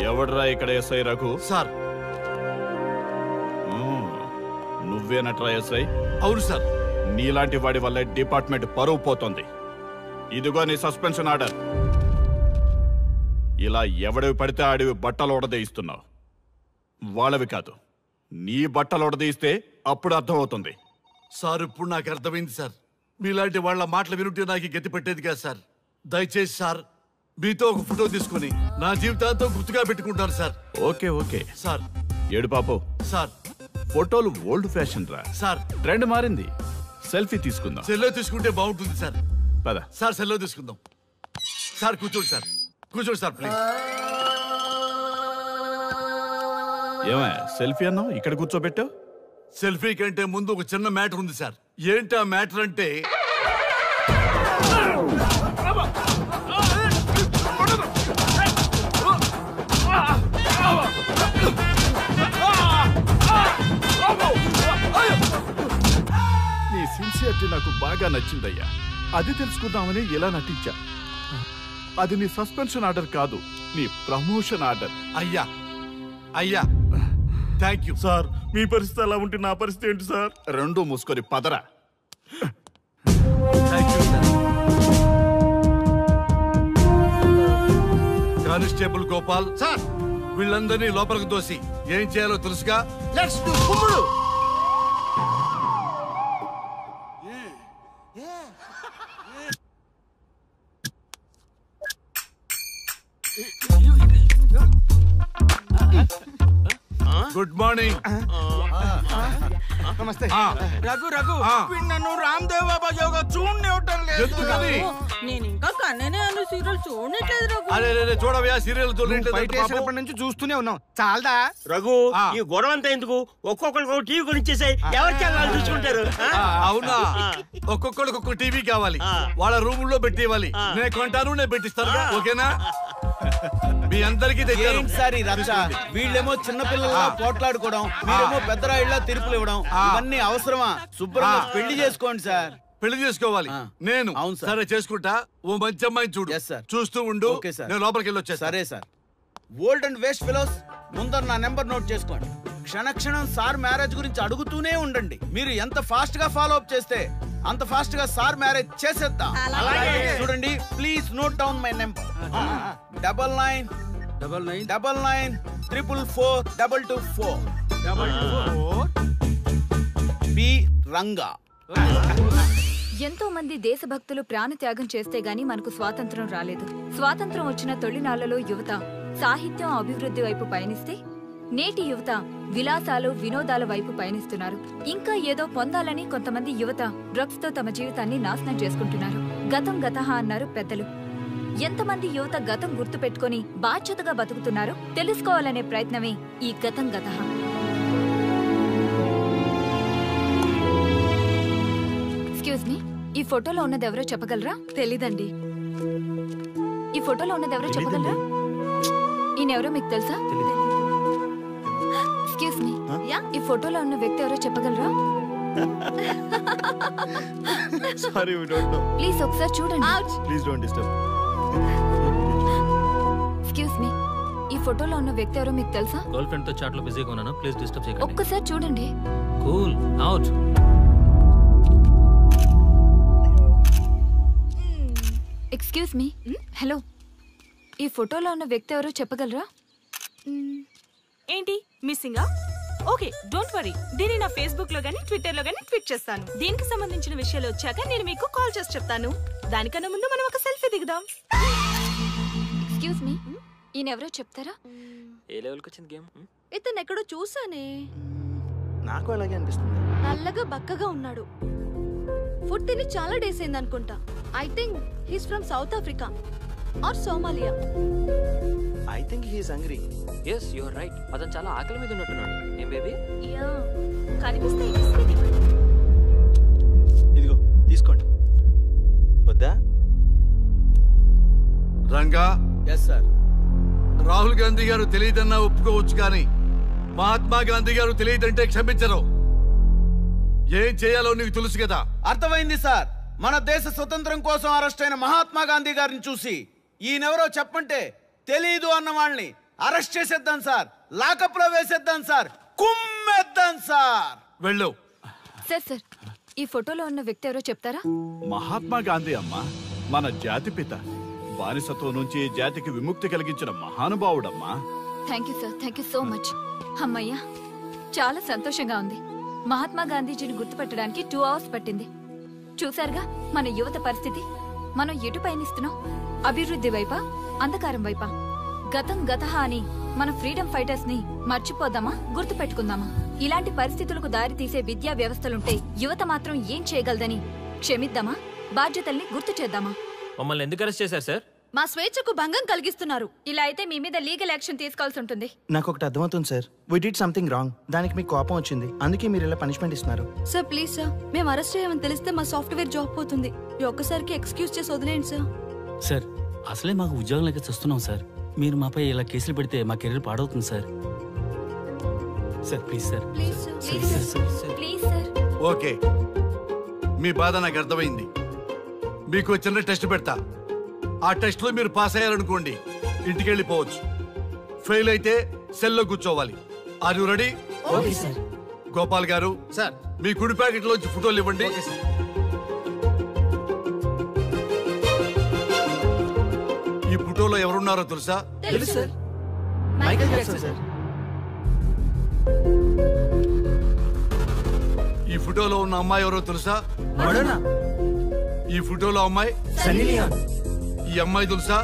ఎవడ్రా ఇక్కడ SI Raghu? Sir. నువ్వేనట్రా SI? అవును సార్. నీలాంటి వాడి వల్ల డిపార్ట్మెంట్ పరువు పోతుంది. ఇదిగో నీ సస్పెన్షన్ ఆర్డర్. ఇలా ఎవడివి పడితే ఆడివి బట్టలు ఉడదీయిస్తున్నావు. వాళ్ళవి కాదు, నీ బట్టలు ఉడదీయిస్తే అప్పుడు అర్థమవుతుంది. సార్ ఇప్పుడు నాకు అర్థమైంది సార్. మీలాంటి వాళ్ళ మాటలు వినుంటే నాకు గతి పెట్టేది కాదు సార్. దయచేసి సార్ మీతో ఒక ఫోటో తీసుకుని నా జీవితాంతో గుర్తుగా పెట్టుకుంటాను సార్. Okay okay sir. ఏడు పాపు సార్. ఫోటోలు ఓల్డ్ ఫ్యాషన్ రా సార్. ట్రెండ్ మారింది. సెల్ఫీ తీసుకుందాం. సెల్లో తీసుకుంటే బాగుంటుంది సార్. పద సార్ సెల్లో తీసుకుందాం. సార్ కూర్చోండి సార్. కూర్చోండి సార్ ప్లీజ్. ఏమా సెల్ఫీ అన్నావు, ఇక్కడ కూర్చోబెట్టావు? సెల్ఫీ కంటే ముందు ఒక చిన్న మ్యాటర్ ఉంది సార్. ఏంటి ఆ మ్యాటర్ అంటే నీ సిన్సియరిటీ నాకు బాగా నచ్చిందయ్యా. అది తెలుసుకుందామని ఇలా నటించా. అది నీ సస్పెన్షన్ ఆర్డర్ కాదు, నీ ప్రమోషన్ ఆర్డర్. అయ్యా అయ్యా థ్యాంక్ యూ సార్. మీ పరిస్థితి అలా ఉంటే నా పరిస్థితి ఏంటి సార్? రెండు మూసుకొని పదరా. కానిస్టేబుల్ గోపాల్ సార్, వీళ్ళందరినీ లోపలికి దోసి ఏం చేయాలో తెలుసుగా. లెట్స్ డు కుమ్ముడు. Good morning. నమస్తే. రఘు రఘు నన్ను రామ్దేవ్ బాబా యోగా చూడనివ్వటం లేదు. నేను ఇంకా కన్ననే అను సీరియల్ చూడట్లేదు రఘు. అరే చూడవయ్యా, సీరియల్ చూడలేనప్పటి నుంచి చూస్తూనే ఉన్నాం. చాలదా రఘు ఈ గొడవ అంతా ఎందుకు? ఒక్కొక్కరికి టీవీ కొనిచ్చేసాయి, ఎవరి ఛానల్ చూసుకుంటారు. అవునా? ఒక్కొక్కడికి ఒక్కొక్క టీవీ కావాలి, వాళ్ళ రూమ్ లో పెట్టి ఇవ్వాలి. నేను కొంటాను, నేను పెట్టిస్తాను. ఓకేనా? మీ అందరికీ తెచ్చారు. వీళ్ళేమో చిన్నపిల్లల పోట్లాడుకోవడం, మీరేమో పెద్దరాయిళ్ళ తీర్పులు ఇవ్వడం, ఇవన్నీ అవసరమా? శుభ్రంగా పెళ్లి చేసుకోండి సార్. పెళ్లి చేసుకోవాలి నేను. సరే చేసుకుంటా. ఓ మంచి అమ్మాయిని చూడు. చూస్తూ ఉండు, నేను లోపలికి వెళ్ళి వచ్చా. సరే sir. Old and waste fellows, ముందర నా నెంబర్ నోట్ చేసుకోండి. క్షణక్షణం సార్ మ్యారేజ్ గురించి అడుగుతూనే ఉండండి. మీరు ఎంత ఫాస్ట్ గా ఫాలో అప్ చేస్తే అంత ఫాస్ట్ గా సార్ మ్యారేజ్ చేసేద్దాం. చూడండి, please note down my number. 9999442224 B Ranga. ఎంతో మంది దేశభక్తులు ప్రాణత్యాగం చేస్తే గాని మనకు స్వాతంత్రం రాలేదు. స్వాతంత్రం వచ్చిన తొలినాళ్లలో యువత సాహిత్యం అభివృద్ధి వైపు పయనిస్తే నేటి యువత విలాసాలు వినోదాల వైపు పయనిస్తున్నారు. ఇంకా ఏదో పొందాలని కొంతమంది యువత డ్రగ్స్ తో తమ జీవితాన్ని నాశనం చేసుకుంటున్నారు. గతం గతహ అన్నారు పెద్దలు. ఎంతమంది యువత గతం గుర్తు పెట్టుకుని బాధ్యతగా బతుకుతున్నారో తెలుసుకోవాలనే ప్రయత్నమే ఈ గతం గతహ. ఎక్స్క్యూజ్ మీ, ఈ ఫోటోలో ఉన్నది ఎవరో చెప్పగలరా? తెలీదండి. ఈ ఫోటోలో ఉన్నది ఎవరో చెప్పగలరా? ఈయనెవరో మీకు తెలుసా? ఎక్స్క్యూజ్ మీ, ఈ ఫోటోలో ఉన్న వ్యక్తి ఎవరో చెప్పగలరా? Sorry, we don't know. Please ఒకసారి చూడండి. Please don't disturb. Excuse me, ఈ ఫోటోలో ఉన్న వ్యక్తి ఎవరో మీకు తెలుసా? గర్ల్ ఫ్రెండ్ తో చాట్ లో బిజీగా ఉన్నాను, ప్లీజ్ డిస్టర్బ్ చేయకండి. ఒక్కసారి చూడండి. Cool out. Excuse me, hello, ఈ ఫోటోలో ఉన్న వ్యక్తి ఎవరో చెప్పగలరా? ఏంటి మిస్సింగా? Okay, don't worry. దీన్ని నా ఫేస్బుక్ లో గానీ ట్విట్టర్ లో గానీ ట్వీట్ చేస్తాను. దీనికి సంబంధించిన విషయాలు వచ్చాక నేను మీకు కాల్ చేసి చెప్తాను. దానికన్నా ముందు మనం ఒక సెల్ఫీ దిగుదాం. ఎక్స్క్యూజ్ మీ, ఈయన ఎవరో చెప్తారా? ఏ లెవెల్కి వచ్చింది గేమ్? ఇతను ఎక్కడో చూసానే. నాకు అలాగే అనిపిస్తుంది. నల్లగా బక్కగా ఉన్నాడు. ఫుడ్ తిని చాలా డేస్ అయింది అనుకుంటా. I think he's from South Africa or Somalia. I think he is hungry. yes you are right. అతను చాలా ఆకలి మీద ఉన్నట్టున్నాడు. ఏం బేబీ? యా, కనిపిస్తే ఇదిగో తీసుకోండి. వద్దా? రంగా. Yes sir. రాహుల్ గాంధీ గారు తెలియదన్నా ఒప్పుకోవచ్చు, కానీ మహాత్మా గాంధీ గారు తెలియదంటే క్షమించరు. ఏం చేయాలో నీకు తెలుసు కదా. అర్థమైంది సార్. మన దేశ స్వతంత్రం కోసం అరెస్ట్ అయిన మహాత్మా గాంధీ గారిని చూసి ఈయనెవరో చెప్పంటే తెలీదు అన్న వాళ్ళని అరెస్ట్ చేసేద్దాం సార్, లాకప్ లో వేసేద్దాం సార్, కుమ్మేద్దాం సార్. వెళ్ళు. సార్ ఈ ఫోటోలో ఉన్న వ్యక్తి ఎవరో చెప్తారా? మహాత్మా గాంధీ అమ్మా, మన జాతిపిత. బానిసత్వం నుంచి జాతికి విముక్తి కలిగించిన మహానుభావుడమ్మా. Thank you sir, thank you so much. అమ్మయ్యా, చాలా సంతోషంగా ఉంది. మహాత్మా గాంధీజీని గుర్తుపెట్టడానికి 2 hours పట్టింది. చూసారుగా మన యువత పరిస్థితి. మనం ఎటు పయనిస్తున్నాం? అభివృద్ధి వైపా, అంధకారం వైపా? గతం గతహ అని మన ఫ్రీడమ్ ఫైటర్స్ ని మర్చిపోదామా, గుర్తు పెట్టుకుందామా? ఇలాంటి పరిస్థితులకు దారి తీసే విద్యా వ్యవస్థలుంటే యువత మాత్రం ఏం చేయగలదని క్షమిద్దామా, బాధ్యతల్ని గుర్తు చేద్దామా? మమ్మల్ని ఎందుకు అరెస్ట్ చేశారు సార్? మా స్వేచ్ఛకు భంగం కలిగిస్తున్నారు. ఇలా అయితే మీ మీద లీగల్ యాక్షన్ తీసుకోవాల్సి ఉంటుంది. నాకు ఒకటి అర్థమవుతుంది sir, we did something wrong. దానికి మీకు కోపం వచ్చింది, అందుకే మీరు ఇలా పనిష్మెంట్ ఇస్తున్నారు. సార్ ప్లీజ్ సార్, మేము అరెస్ట్ చేయమని తెలిస్తే మా సాఫ్ట్వేర్ జాబ్ పోతుంది. ఈ ఒక్కసారికి ఎక్స్క్యూజ్ చేసి వదిలేండి సార్. సార్ అసలే మాకు ఉద్యోగం లేక చూస్తున్నాం సార్. మీరు మాపై ఇలా కేసులు పెడితే మా కెరీర్ పాడవుతుంది సార్. Sir please sir. Please sir. Please sir. Okay, మీ బాధ నాకు అర్థమైంది. మీకు చిన్న టెస్ట్ పెడతా. ఆ టెస్ట్ లో మీరు పాస్ అయ్యారనుకోండి, ఇంటికి వెళ్ళిపోవచ్చు. ఫెయిల్ అయితే సెల్లో కూర్చోవాలి. Are you ready? Okay sir. Gopal garu sir, మీ కుడి ప్యాకెట్ లోంచి ఫోటోలు ఇవ్వండి. ఈ ఫోటోలో ఎవరున్నారో తెలుసా? తెలుసు సార్, మైకేల్ జాక్సన్ సార్. ఈ ఫోటోలో ఉన్న అమ్మాయి ఎవరో తెలుసా? మడోనా. ఈ ఫోటోలో అమ్మాయి సన్నీ లియోన్. ఈ అమ్మాయి తెలుసా?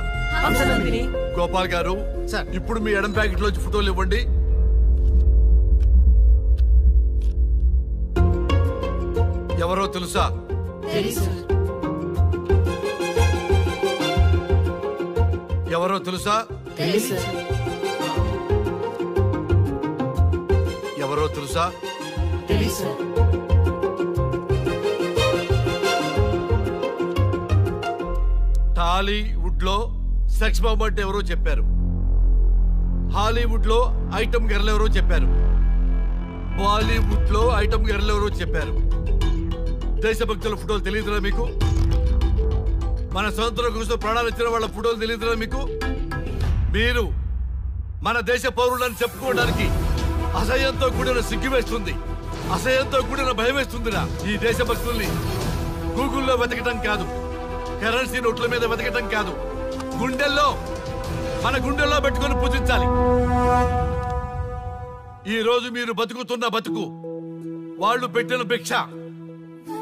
హంసనందిని. గోపాల్ గారు సార్. ఇప్పుడు మీ ఎడం ప్యాకెట్ లోంచి ఫోటోలు ఇవ్వండి. ఎవరో తెలుసా? తెలుసు సార్. ఎవరో తెలుసా? తెలుసు సార్. ఎవరో తెలుసా? తెలుసు సార్. టాలీవుడ్ లో సెక్స్ బాంబ్ అంటే ఎవరో చెప్పారు. హాలీవుడ్ లో ఐటమ్ గర్ల్ ఎవరో చెప్పారు. బాలీవుడ్ లో ఐటమ్ గర్ల్ ఎవరో చెప్పారు. దేశభక్తుల ఫోటోలు తెలియదురా మీకు? మన స్వతంత్రం కోసం ప్రాణాలు ఇచ్చిన వాళ్ళ ఫోటోలు తెలియదురా మీకు? మీరు మన దేశ పౌరులని చెప్పుకోవడానికి అసహ్యంతో కూడిన సిగ్గు వేస్తుంది, అసహ్యంతో కూడిన భయం వేస్తుందిరా. ఈ దేశభక్తుల్ని గూగుల్లో వెతకటం కాదు, కరెన్సీ నోట్ల మీద వెతకటం కాదు, గుండెల్లో మన గుండెల్లో పెట్టుకొని పూజించాలి. ఈ రోజు మీరు బతుకుతున్న బతుకు వాళ్ళు పెట్టిన భిక్ష.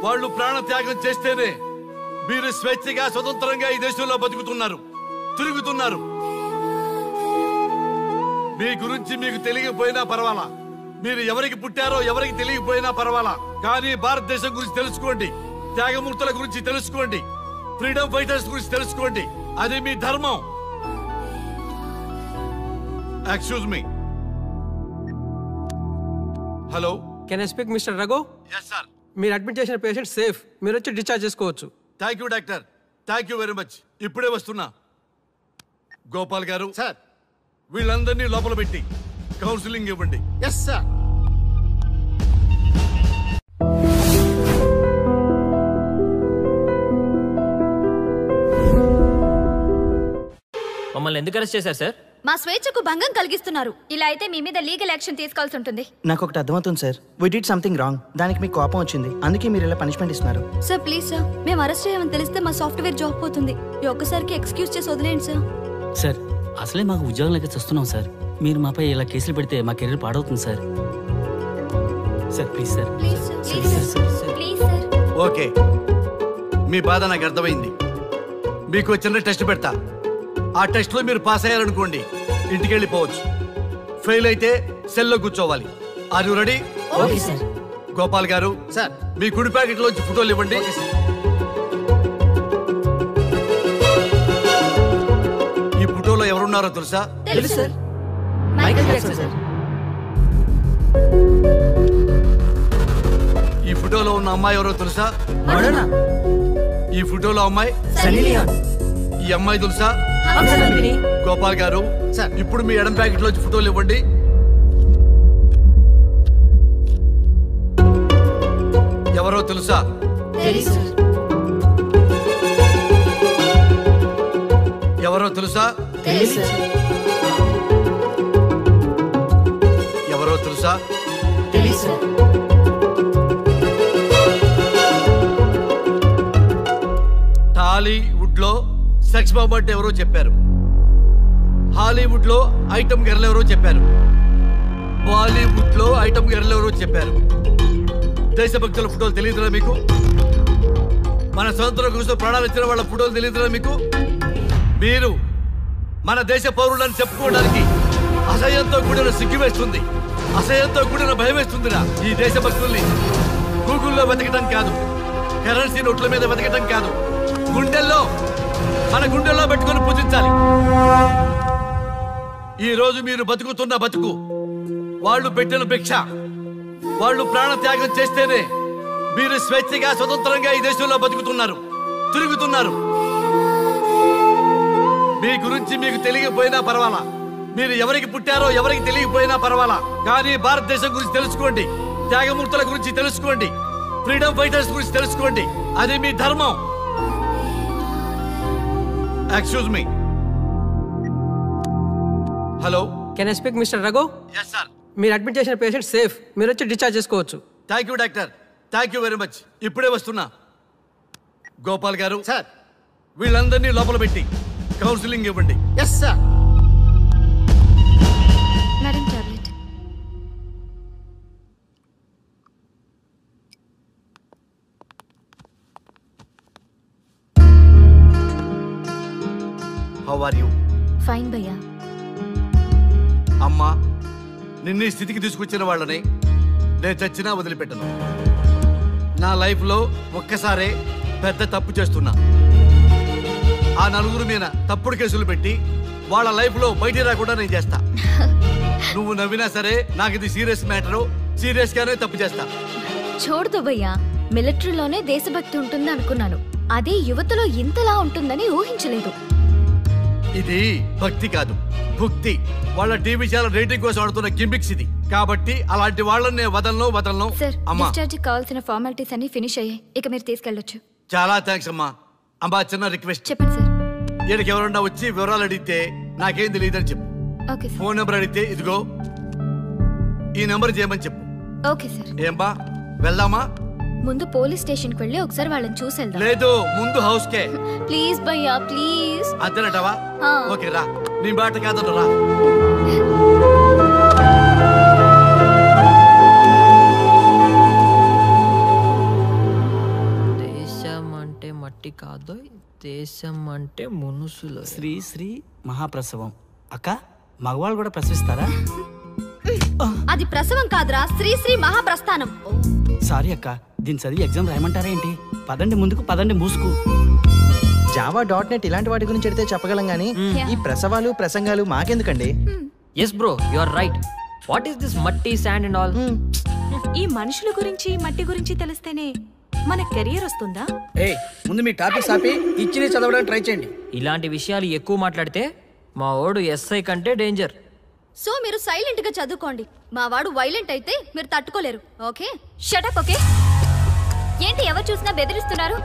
వాళ్ళు ప్రాణ త్యాగం చేస్తేనే మీరు స్వేచ్ఛగా స్వతంత్రంగా ఈ దేశంలో బతుకుతున్నారు, తిరుగుతున్నారు. మీ గురించి మీకు తెలియకపోయినా పర్వాలా, మీరు ఎవరికి పుట్టారో ఎవరికి తెలియకపోయినా పర్వాలా, కానీ భారతదేశం గురించి తెలుసుకోండి, త్యాగమూర్తుల గురించి తెలుసుకోండి, ఫ్రీడమ్ ఫైటర్స్ గురించి తెలుసుకోండి. అది మీ ధర్మం. Excuse me. Hello, can I speak mister Raghu? Yes sir. మీరు అడ్మిట్ చేసిన పేషెంట్ సేఫ్, మీరు వచ్చి డిశ్చార్జ్ చేసుకోవచ్చు. Thank you doctor, thank you very much. ఇప్పుడే వస్తున్నా. గోపాల్ గారు సార్, వీళ్ళందరినీ లోపల పెట్టి కౌన్సిలింగ్ ఇవ్వండి. Yes sir. మమ్మల్ని ఎందుకు అరెస్ట్ చేశారు సార్? మా స్వేచ్ఛకు భంగం కలిగిస్తున్నారు. ఇలా అయితే మీ మీద లీగల్ యాక్షన్ తీసుకోవాల్సి ఉంటుంది. నాకు ఒకటి అర్థమవుతుంది sir, we did something wrong. దానికి మీకు కోపం వచ్చింది, అందుకే మీరు ఇలా పనిష్మెంట్ ఇస్తున్నారు. సార్ ప్లీజ్ సార్, మేము అరెస్ట్ చేయమని తెలిస్తే మా సాఫ్ట్వేర్ జాబ్ పోతుంది. ఈ ఒక్కసారికి ఎక్స్క్యూజ్ చేసి వదిలేండి సార్. సార్ అసలే మాకు ఉద్యోగం లేక చూస్తున్నాం సార్. మీరు మాపై ఇలా కేసులు పెడితే మా కెరీర్ పాడవుతుంది సార్. Sir please sir. Please sir. Please sir. Okay, మీ బాధ నాకు అర్థమైంది. మీకు చిన్న టెస్ట్ పెడతా. ఆ టెస్ట్ లో మీరు పాస్ అయ్యారనుకోండి, ఇంటికి వెళ్ళిపోవచ్చు. ఫెయిల్ అయితే సెల్లో కూర్చోవాలి. Are you ready? Okay sir. Gopal garu sir, మీ కుడి ప్యాకెట్ లోంచి ఫోటోలు ఇవ్వండి. ఈ ఫోటోలో ఎవరున్నారో తెలుసా? తెలుసు సార్, మైకేల్ జాక్సన్ సార్. ఈ ఫోటోలో ఉన్న అమ్మాయి ఎవరో తెలుసా? మడోనా. ఈ ఫోటోలో అమ్మాయి సన్నీ లియోన్. ఈ అమ్మాయి తెలుసా? హంసనందిని. గోపాల్ గారు సార్. ఇప్పుడు మీ ఎడం ప్యాకెట్ లోంచి ఫోటోలు ఇవ్వండి. ఎవరో తెలుసా? తెలుసు సార్. తెలుసా? ఎవరో తెలుసా? టాలీవుడ్ లో సెక్స్ బాంబ్ అంటే ఎవరో చెప్పారు. హాలీవుడ్ లో ఐటమ్ గర్ల్ ఎవరో చెప్పారు. బాలీవుడ్ లో ఐటమ్ గర్ల్ ఎవరో చెప్పారు. దేశభక్తుల ఫోటోలు తెలియదురా మీకు? మన స్వతంత్రం కోసం ప్రాణాలు ఇచ్చిన వాళ్ళ ఫోటోలు తెలియదురా మీకు? మీరు మన దేశ పౌరులని చెప్పుకోవడానికి అసహ్యంతో కూడిన సిగ్గు వేస్తుంది, అసహ్యంతో కూడిన భయం వేస్తుందిరా. ఈ దేశభక్తుల్ని గూగుల్లో వెతకటం కాదు, కరెన్సీ నోట్ల మీద వెతకటం కాదు, గుండెల్లో మన గుండెల్లో పెట్టుకొని పూజించాలి. ఈ రోజు మీరు బతుకుతున్న బతుకు వాళ్ళు పెట్టిన భిక్ష. వాళ్ళు ప్రాణ త్యాగం చేస్తేనే మీరు స్వేచ్ఛగా స్వతంత్రంగా ఈ దేశంలో బతుకుతున్నారు, తిరుగుతున్నారు. మీ గురించి మీకు తెలియకపోయినా పర్వాలా, మీరు ఎవరికి పుట్టారో ఎవరికి తెలియకపోయినా పర్వాలా, కానీ భారతదేశం గురించి తెలుసుకోండి, త్యాగమూర్తుల గురించి తెలుసుకోండి, ఫ్రీడమ్ ఫైటర్స్ గురించి తెలుసుకోండి. అది మీ ధర్మం. Excuse me. Hello, can I speak mister Raghu? Yes sir. మీరు అడ్మిట్ చేసిన పేషెంట్ సేఫ్, మీరు వచ్చి డిశ్చార్జ్ చేసుకోవచ్చు. Thank you doctor, thank you very much. ఇప్పుడే వస్తున్నా. గోపాల్ గారు సార్, వీళ్ళందరినీ లోపల పెట్టి కౌన్సిలింగ్ ఇవ్వండి. Yes sir. Madam tablet. How are you? Fine భయ్యా. అమ్మా, నిన్ను ఈ స్థితికి తీసుకొచ్చిన వాళ్ళని నేను చచ్చినా వదిలిపెట్టను. నా లైఫ్లో ఒక్కసారే పెద్ద తప్పు చేస్తున్నా. ఆ నలుగురు మీద తప్పుడు కేసులు పెట్టి వాళ్ళ లైఫ్లో బయటికి రాకుండా నేను చేస్తా. నువ్వు నవ్వినా సరే నాకు ఇది సీరియస్ మ్యాటరు, సీరియస్ గానే తప్పు చేస్తా. చూడదు భయ్యా, మిలిటరీలోనే దేశభక్తి ఉంటుంది అనుకున్నాను, అదే యువతలో ఇంతలా ఉంటుందని ఊహించలేదు. ఇది భక్తి కాదు, భుక్తి. వాళ్ళ టీవీ ఛానల్ రేటింగ్ కోసం ఆడుతున్న గిమిక్స్ ఇది. కాబట్టి అలాంటి వాళ్ళని నేను వదలను. సార్, అమ్మా, డిశ్చార్జ్ కావాల్సిన ఫార్మాలిటీస్ అన్ని ఫినిష్ అయ్యాయి, ఇక మీరు తీసుకెళ్ళొచ్చు. చాలా థ్యాంక్స్ అమ్మా. అమ్మా, చిన్న రిక్వెస్ట్. చెప్పండి సార్. ఈయనకి ఎవరన్నా వచ్చి వివరాలు అడిగితే నాకేం తెలియదని చెప్పు. Okay sir. ఫోన్ నెంబర్ అడిగితే ఇదిగో ఈ నెంబర్ చేయమని చెప్పు. Okay sir. ఏంబా, వెళ్దామా? ముందు పోలీస్ స్టేషన్ కి వెళ్ళి ఒకసారి వాళ్ళని చూసి వెళ్దాం. లేదు, ముందు హౌస్ కే. ప్లీజ్ భయ్యా, ప్లీజ్. అంతేనటవా? ఓకే రా, నీ బాట కాదట రా. దేశం అంటే మట్టి కాదు, దేశం అంటే మనుషులు. శ్రీ శ్రీ మహాప్రసవం. అక్క, మగవాళ్ళు కూడా ప్రసవిస్తారా? అది ప్రసవం కాదురా, శ్రీ శ్రీ మహాప్రస్థానం. సారీ అక్క, దీన్ని చదివి ఎగ్జామ్ రాయమంటారా ఏంటి? పదండి ముందుకు, పదండి మూసుకు. java.net ఇలాంటి వాటి గురించి అడిగితే చెప్పగలం గానీ ఈ ప్రసవాలు ప్రసంగాలు మాకెందుకండి? Yes bro, you are right. What is this మట్టి, శాండ్ అండ్ ఆల్? ఈ మనుషుల గురించి మట్టి గురించి తెలిస్తేనే మన కెరియర్ వస్తుందా? ముందు మీ టాపిక్స్ ఆపి ఇచ్చి చదవడానికి ట్రై చేయండి. ఇలాంటి విషయాలు ఎక్కువ మాట్లాడితే మా వాడు ఎస్ఐ కంటే డేంజర్. సో మీరు సైలెంట్ గా చదువుకోండి. మా వాడు వైలెంట్ అయితే మీరు తట్టుకోలేరు. Okay, shut up. ఓకే, ఏంటి ఎవరు చూసినా బెదిరిస్తున్నారు?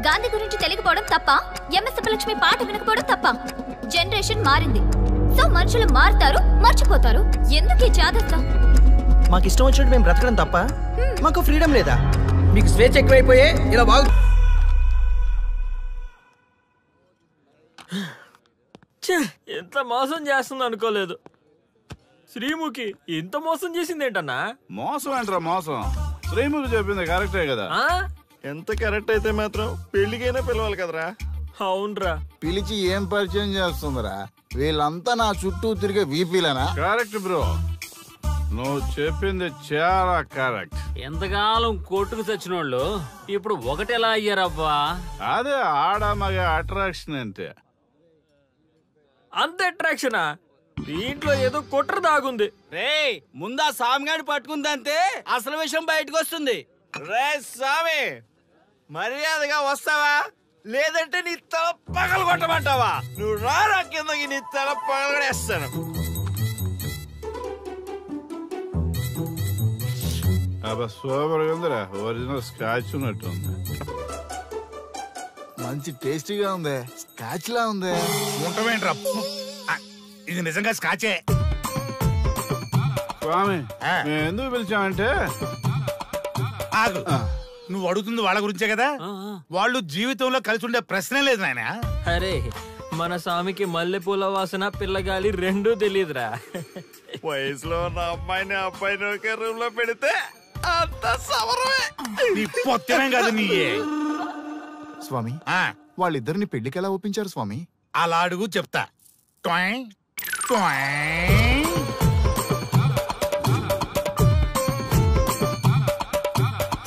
గాంధీ గురించి తెలియకపోవడం తప్ప, ఎంఎస్ సుబ్బలక్ష్మి పాట వినకపోవడం తప్ప? జనరేషన్ మారింది, సో మనుషులు మారుతారు, మర్చిపోతారు. ఎందుకు ఈ చాదస్తం? మాకు ఇష్టం వచ్చినట్టు మేము బ్రతకడం తప్ప మాకు ఫ్రీడమ్ లేదా? మీకు స్వేచ్ఛ ఎక్కువైపోయే ఇలా బాగు. ఎంత మోసం చేస్తుంది అనుకోలేదు. శ్రీముఖి ఇంత మోసం చేసింది ఏంటన్నా? మోసం ఏంట్రా మోసం? శ్రీముఖి చెప్పింది కరెక్టే కదా. ఎంత కరెక్ట్ అయితే మాత్రం పెళ్లికైనా పిలవాలి కదరా. అవునరా, పిలిచి ఏం పరిచయం చేస్తుందిరా? వీళ్ళంతా నా చుట్టూ తిరిగే వీపీలనా? కరెక్ట్ బ్రో, నువ్వు చెప్పింది చాలా కరెక్ట్. ఎంతకాలం కొట్టుకు చచ్చిన వాళ్ళు ఇప్పుడు ఒకటెలా అయ్యారబ్బా? అదే ఆడ మగ అట్రాక్షన్ అంటే. అంత అట్రాక్షనా? దీంట్లో ఏదో కుట్ర దాగుంది. రే, ముందా సామిగాడి పట్టుకుందంటే అసలు విషయం బయటకు వస్తుంది. రే స్వామి, మర్యాదగా వస్తావా లేదంటే నీ తల పగలు కొట్టమంటావా? నువ్వు రారా కిందకి, నీ తల పగలగడేస్తాను. అబ్బా సూపర్ గా ఉందిరా, ఒరిజినల్ స్కాచ్ ఉన్నట్టు ఉంది. మంచి టేస్టీగా ఉంది. స్కాచ్ లా ఉంది. ఉంటామేంట్రా? ఇది నిజంగా స్కాచే. స్వామి మేము ఎందుకు పిలిచామంటే ఆగు, నువ్వు అడుగుతుంది వాళ్ళ గురించే కదా. వాళ్ళు జీవితంలో కలిసి ఉండే ప్రశ్నే లేదు నాయన. అరే మన స్వామికి మల్లెపూల వాసన పిల్లగాలి రెండూ తెలియదురా. వయసులో ఉన్న అమ్మాయిని అబ్బాయిని ఒకే రూమ్ లో పెడితే అంత సమరమే. నీ పొత్తమేం కాదు నీయే. స్వామి వాళ్ళిద్దరిని పెళ్లికి ఎలా ఒప్పించారు స్వామి? అలా అడుగు చెప్తా.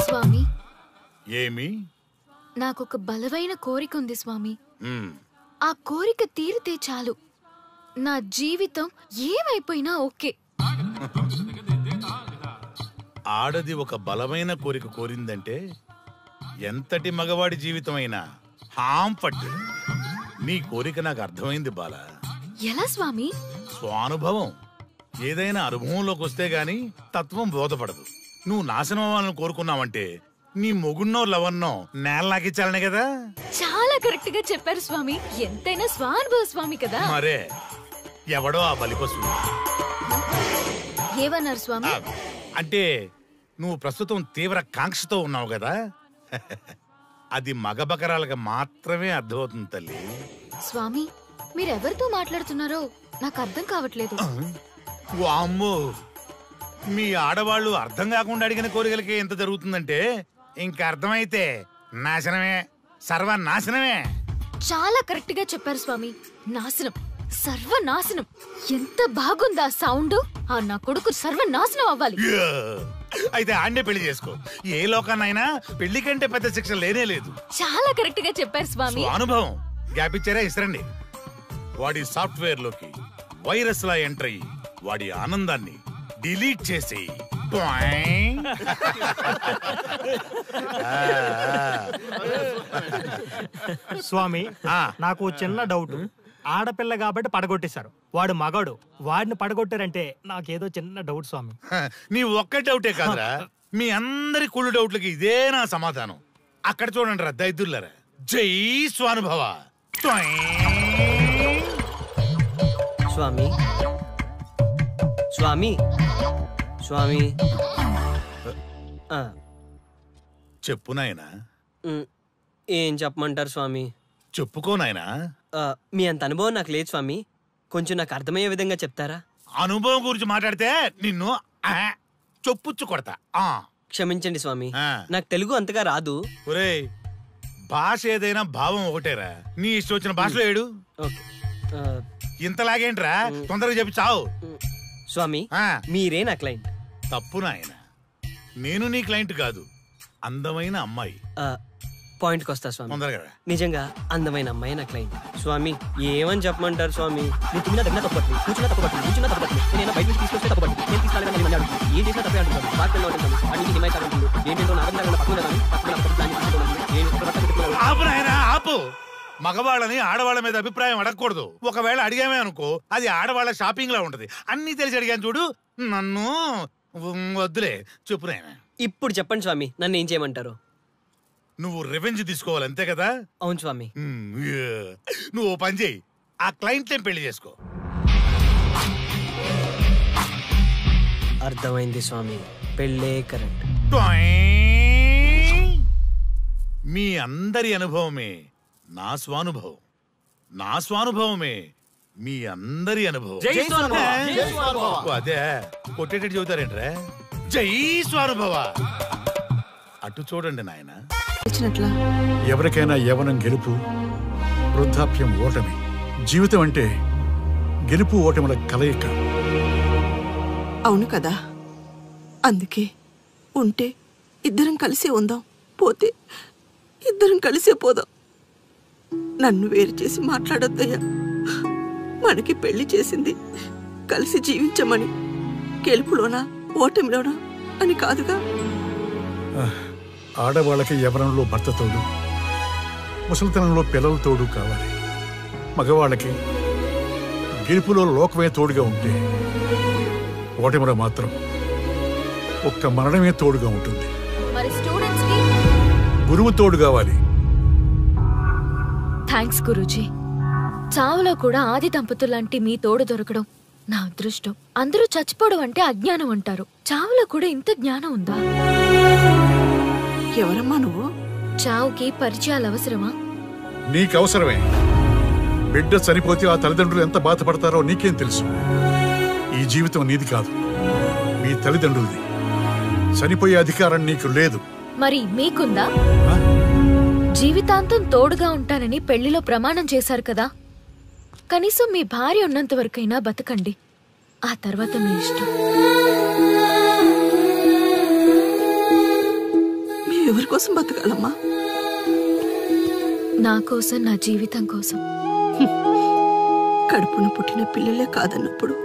స్వామి ఏమి? నాకొక బలమైన కోరిక ఉంది స్వామి. ఆ కోరిక తీరితే చాలు, నా జీవితం ఏమైపోయినా ఓకే. ఆడది ఒక బలమైన కోరిక కోరిందంటే ఎంతటి మగవాడి జీవితమైనా హాంపట్టు. నీ కోరిక నాకు అర్థమైంది బాల. ఎలా స్వామి? స్వానుభవం. ఏదైనా అనుభవంలోకి వస్తే గాని తత్వం బోధపడదు. నువ్వు నాశనం అవ్వాలని కోరుకున్నావంటే నీ మొగున్నో లవన్నో నేల నాకిచ్చాలనే కదా. చాలా కరెక్ట్ గా చెప్పారు స్వామి. ఎంతైనా స్వానుభవ స్వామి కదా. మరే ఎవడో ఆ బలిపశు. ఏమన్నారు స్వామి? అంటే నువ్వు ప్రస్తుతం తీవ్ర కాంక్షతో ఉన్నావు కదా. అది మగ బకరాలకు మాత్రమే అర్థమవుతుంది తల్లి. స్వామి మీరెవరితో మాట్లాడుతున్నారో నాకు అర్థం కావట్లేదు. వామ్మో, మీ ఆడవాళ్ళు అర్థం కాకుండా అడిగిన కోరికలకి ఎంత జరుగుతుందంటే ఇంకా అర్థమైతే నాశనమే, సర్వనాశనమే. చాలా కరెక్ట్ గా చెప్పారు స్వామి. నాశనం, సర్వనాశనం. ఎంత బాగుందా సౌండ్. ఆ నా కొడుకు సర్వనాశనం అవ్వాలి. అయితే ఆండే పెళ్లి చేసుకో. ఏ లోకాన్నైనా పెళ్లి కంటే పెద్ద శిక్ష లేనే లేదు. చాలా కరెక్ట్ గా చెప్పారు స్వామి. అనుభవం. గ్యాప్ ఇచ్చారా? ఇస్తారండి. వాడి సాఫ్ట్వేర్ లోకి వైరస్ లా ఎంటర్ అయ్యి వాడి ఆనందాన్ని డిలీట్ చేసి స్వామి నాకు చిన్న డౌట్. ఆడపిల్ల కాబట్టి పడగొట్టేశారు, వాడు మగాడు, వాడిని పడగొట్టారంటే నాకేదో చిన్న డౌట్ స్వామి. నీ ఒక్క డౌటే కాదురా, మీ అందరి కుళ్ళు డౌట్లకి ఇదే నా సమాధానం. అక్కడ చూడండి రా దైదుల్లరా. జై స్వానుభవ. స్వామి స్వామి స్వామి చెప్పు నాయనా. ఏం చెప్పమంటారు స్వామి? చెప్పుకో నాయనా. మీ అంత అనుభవం నాకు లేదు స్వామి, కొంచెం నాకు అర్థమయ్యే విధంగా చెప్తారా? అనుభవం గురించి మాట్లాడితే నిన్ను చొప్పుచ్చు కొడతా. క్షమించండి స్వామి, నాకు తెలుగు అంతగా రాదు. ఒరేయ్, భాష ఏదైనా భావం ఒకటేరా. నీ ఇష్టం వచ్చిన భాషలో ఏడు. ఇంతలాగేంట్రా, తొందరగా చెప్పి చావు. స్వామి మీరే నా క్లయింట్. తప్పు నాయన, నేను నీ క్లయింట్ కాదు, అందమైన అమ్మాయి. పాయింట్కి వస్తా స్వామి. తొందరగా. నిజంగా అందమైన అమ్మాయి నా క్లయింట్. స్వామి ఏమని చెప్పమంటారు స్వామి? నేను తిన్నా దగ్గర తప్పట్లేదు, కూర్చున్నా తప్పట్లేదు, కూర్చున్నా తప్పట్లేదు, నేను బయట నుంచి తీసుకొస్తే తప్పట్లేదు, నేను తీసుకురాలేదని మళ్ళీ అడుగుతాను. ఏం చేసినా తప్పే అడుగుతాను. బాగా ఉంటాను, అన్ని హిమాయత్ అంటుంది. ఏంటంటే ఆపు. మగవాళ్ళని ఆడవాళ్ళ మీద అభిప్రాయం అడగకూడదు. ఒకవేళ అడిగామే అనుకో, అది ఆడవాళ్ళ షాపింగ్ లా ఉంటది. అన్ని తెలిసి అడిగాను చూడు, నన్ను వద్దులే. చెప్పు నాయనా. ఇప్పుడు చెప్పండి స్వామి, నన్ను ఏం చేయమంటారు? నువ్వు రివెంజ్ తీసుకోవాలి, అంతే కదా? అవును స్వామి. నువ్వు పని చేయి, ఆ క్లయింట్ పెళ్లి చేసుకో. అర్థమైంది స్వామి, పెళ్ళే కరెక్ట్. మీ అందరి అనుభవమే నా స్వానుభవం, నా స్వానుభవమే మీ అందరి అనుభవం. అదే కొట్టేటట్టు చెబుతారేంట్రా? జై స్వానుభవ. అటు చూడండి నాయన. ఎవరికైనా యవ్వనం గెలుపు, వృద్ధాప్యం ఓటమి. జీవితం అంటే గెలుపు ఓటముల కలయిక. అవును కదా, అందుకే ఉంటే ఇద్దరం కలిసే ఉందాం, పోతే ఇద్దరం కలిసే పోదాం. నన్ను వేరు చేసి మాట్లాడొద్దయ్యా. మనకి పెళ్లి చేసింది కలిసి జీవించమని, గెలుపులోనా ఓటమిలోనా అని కాదుగా. ఆడవాళ్ళకి యవ్వనంలో భర్త తోడు, ముసలితనంలో పిల్లల తోడు కావాలి. మగవాళ్ళకి గెలుపులో లోకమే తోడుగా ఉంటే, ఓటమిలో మాత్రం ఒక్క మరణమే తోడుగా ఉంటుంది. మరి స్టూడెంట్స్ కి గురువు తోడు కావాలి. థ్యాంక్స్ గురూజీ. చావులో కూడా ఆది దంపతులు లాంటి మీ తోడు దొరకడం నా అదృష్టం. అందరూ చచ్చిపోవడం అంటే అజ్ఞానం అంటారు. చావులో కూడా ఇంత జ్ఞానం ఉందా? ఎవరమ్మా నువ్వు? చావుకి పరిచయాలు అవసరమా? నీకు అవసరమే. బిడ్డ చనిపోతే ఆ తల్లిదండ్రులు ఎంత బాధపడతారో నీకేం తెలుసు? ఈ జీవితం నీది కాదు, మీ తల్లిదండ్రులది. చనిపోయే అధికారం నీకు లేదు. మరి మీకుందా? జీవితాంతం తోడుగా ఉంటానని పెళ్లిలో ప్రమాణం చేశారు కదా. కనీసం మీ భార్య ఉన్నంత వరకైనా బతకండి. ఆ తర్వాత మీ ఇష్టం. ఎవరి కోసం బతకాలమ్మా? నా కోసం, నా జీవితం కోసం. కడుపున పుట్టిన పిల్లలే కాదన్నప్పుడు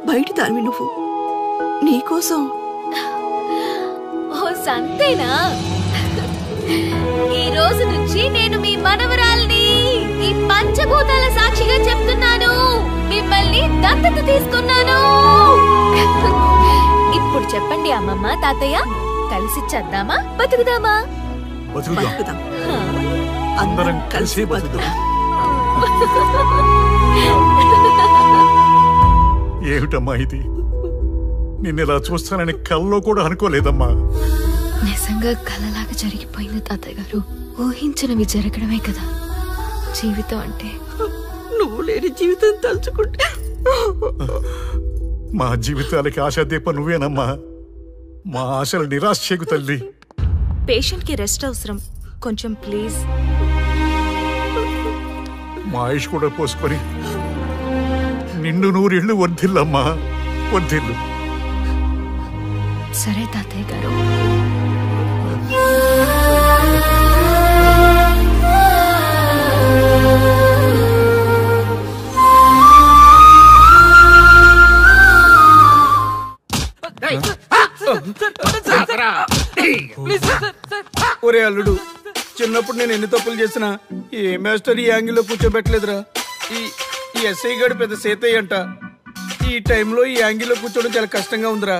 బయట దానివి నువ్వు నీకోసం. ఓ సంతేనా? ఈ రోజు నుంచి నేను మీ మనవరాల్ని. ఈ పంచభూతాల సాక్షిగా చెప్తున్నాను, మిమ్మల్ని దత్తత తీసుకున్నాను. ఇప్పుడు చెప్పండి అమ్మమ్మ, తాతయ్య, కలిసి చేద్దామా, బతుకుదామా? బతుకుదాం. అందరం కలిసి బతుకుదాం. ఏమిటమ్మా ఇది? నిన్నెలా చూస్తానని కల్లో కూడా అనుకోలేదమ్మా. నిజంగా కలలాగా జరిగిపోయింది తాతయ్య గారు. ఊహించినవి జరగడమే కదా జీవితం అంటే. నువ్వు లేని జీవితం తలుచుకుంటే మా జీవితాలకి ఆశాదీప నువ్వేనమ్మా. మా ఆశలు నిరాశ చేయకు తల్లి. పేషెంట్ కి రెస్ట్ అవసరం, కొంచెం ప్లీజ్. మా ఆయుష్ కూడా పోసుకొని నిండు నూరిళ్ళు వర్ధిల్లమ్మా, వర్ధిల్లు. సరే తాతయ్య గారు. ఒరే అల్లుడు, చిన్నప్పుడు నేను ఎన్ని తప్పులు చేసినా ఏ మాస్టర్ ఈ యాంగిల్లో కూర్చోబెట్టలేదురా. ఈ ఎస్ఐ గడు పెద్ద సేతయ్య అంట. ఈ టైంలో ఈ యాంగిల్లో కూర్చోవడం చాలా కష్టంగా ఉందిరా.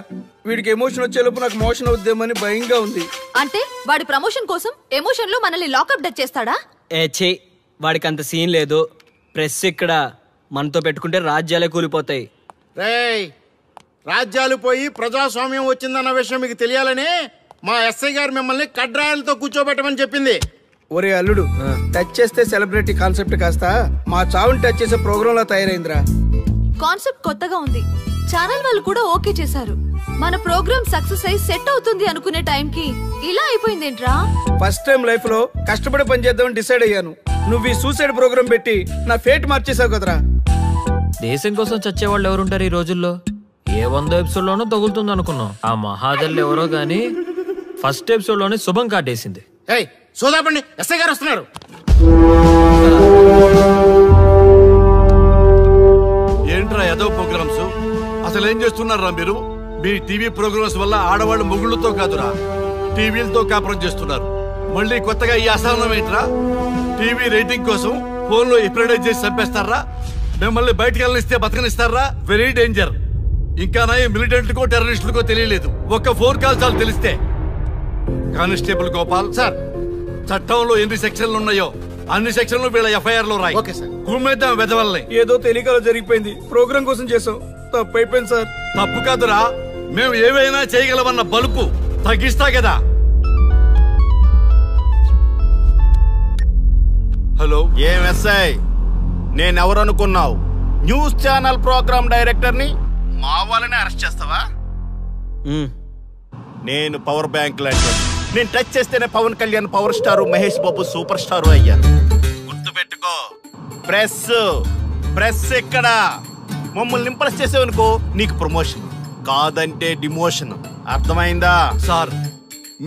వీడికి ఎమోషన్ వచ్చేలోపు నాకు మోషన్ అవుద్దేమని భయంగా ఉంది. అంటే వాడి ప్రమోషన్ కోసం ఎమోషన్ లో మనల్ని లాకప్ డెత్ చేస్తాడా? వాడికి అంత సీన్ లేదు. ప్రెస్ ఇక్కడ మనతో పెట్టుకుంటే రాజ్యాలే కూలిపోతాయి. రేయ్, రాజ్యాలు పోయి ప్రజాస్వామ్యం వచ్చిందన్న విషయం మీకు తెలియాలని మా ఎస్ఐ గారు మిమ్మల్ని కడ్రాయలతో కూర్చోబెట్టమని చెప్పింది. ఒరే అల్లుడు, టచ్ చేస్తే సెలబ్రిటీ కాన్సెప్ట్ కాస్త మా చావుని టచ్ చేసే ప్రోగ్రామ్ లా తయారైందిరా. కాన్సెప్ట్ కొత్తగా ఉంది. ఛానల్ వాళ్ళు కూడా ఓకే చేశారు. మన ప్రోగ్రామ్ సక్సెస్ అయి సెట్ అవుతుంది అనుకునే టైంకి ఇలా అయిపోయిందేంట్రా? ఫస్ట్ టైం లైఫ్ లో కష్టపడి పని చేద్దామని డిసైడ్ అయ్యాను. నువ్వు ఈ సూసైడ్ ప్రోగ్రామ్ పెట్టి నా ఫేట్ మార్చేసావు కదరా. దేశం కోసం చచ్చేవాళ్ళు ఎవరుంటారు ఈ రోజుల్లో? ఏ 100 ఎపిసోడ్ లోనో తగులుతుంది అనుకున్నాం. ఆ మహాదల్ ఎవరో గానీ ఫస్ట్ ఎపిసోడ్ లోనే శుభం కాటేసింది. సోదాపండి, ఎస్ఐ గారు వస్తున్నారు. ఏంట్రా ఏదో ప్రోగ్రామ్స్? అసలు ఏం చేస్తున్నారా మీరు? మీ టీవీ ప్రోగ్రామ్స్ వల్ల ఆడవాళ్ళు మొగుళ్ళతో కాదురా, టీవీలతో కాపురం చేస్తున్నారు. మళ్ళీ కొత్తగా ఈ అసహనం ఏంట్రా? టీవీ రేటింగ్ కోసం ఫోన్ లో ఎప్రిడైజ్ చేసి చంపేస్తారా? మిమ్మల్ని బయటకు వెళ్ళనిస్తే బతకనిస్తారా? Very danger. ఇంకా నా మిలిటెంట్లకో టెర్రరిస్టులకో తెలియలేదు, ఒక్క ఫోన్ కాల్ చాలు తెలిస్తే. కానిస్టేబుల్ గోపాల్ సార్, చట్టంలో ఎన్ని సెక్షన్లు ఉన్నాయో అన్ని సెక్షన్లు వీళ్ళ ఎఫ్ఐఆర్ లో రాయి. కుమ్మేద్దాం వెదవల్ని. ఏదో తెలియకలో జరిగిపోయింది, ప్రోగ్రామ్ కోసం చేసాం, తప్పు అయిపోయింది సార్. తప్పు కాదురా, మేము ఏవైనా చేయగలమన్న బలుపు తగ్గిస్తా కదా. హలో, ఏం ఎస్ఐ, నేనెవరనుకున్నావు? న్యూస్ ఛానల్ ప్రోగ్రామ్ డైరెక్టర్ ని మా వాళ్ళని అరెస్ట్ చేస్తావా? నేను పవర్ బ్యాంక్ లాంటి, నేను టచ్ చేస్తేనే Pawan Kalyan power star, Mahesh Babu super star అయ్యారు. గుర్తుపెట్టుకో, ప్రెస్ ఇక్కడ మమ్మల్ని ఇంప్రెస్ చేసేవనుకో నీకు ప్రమోషన్, కాదంటే డిమోషన్. అర్థమైందా? సార్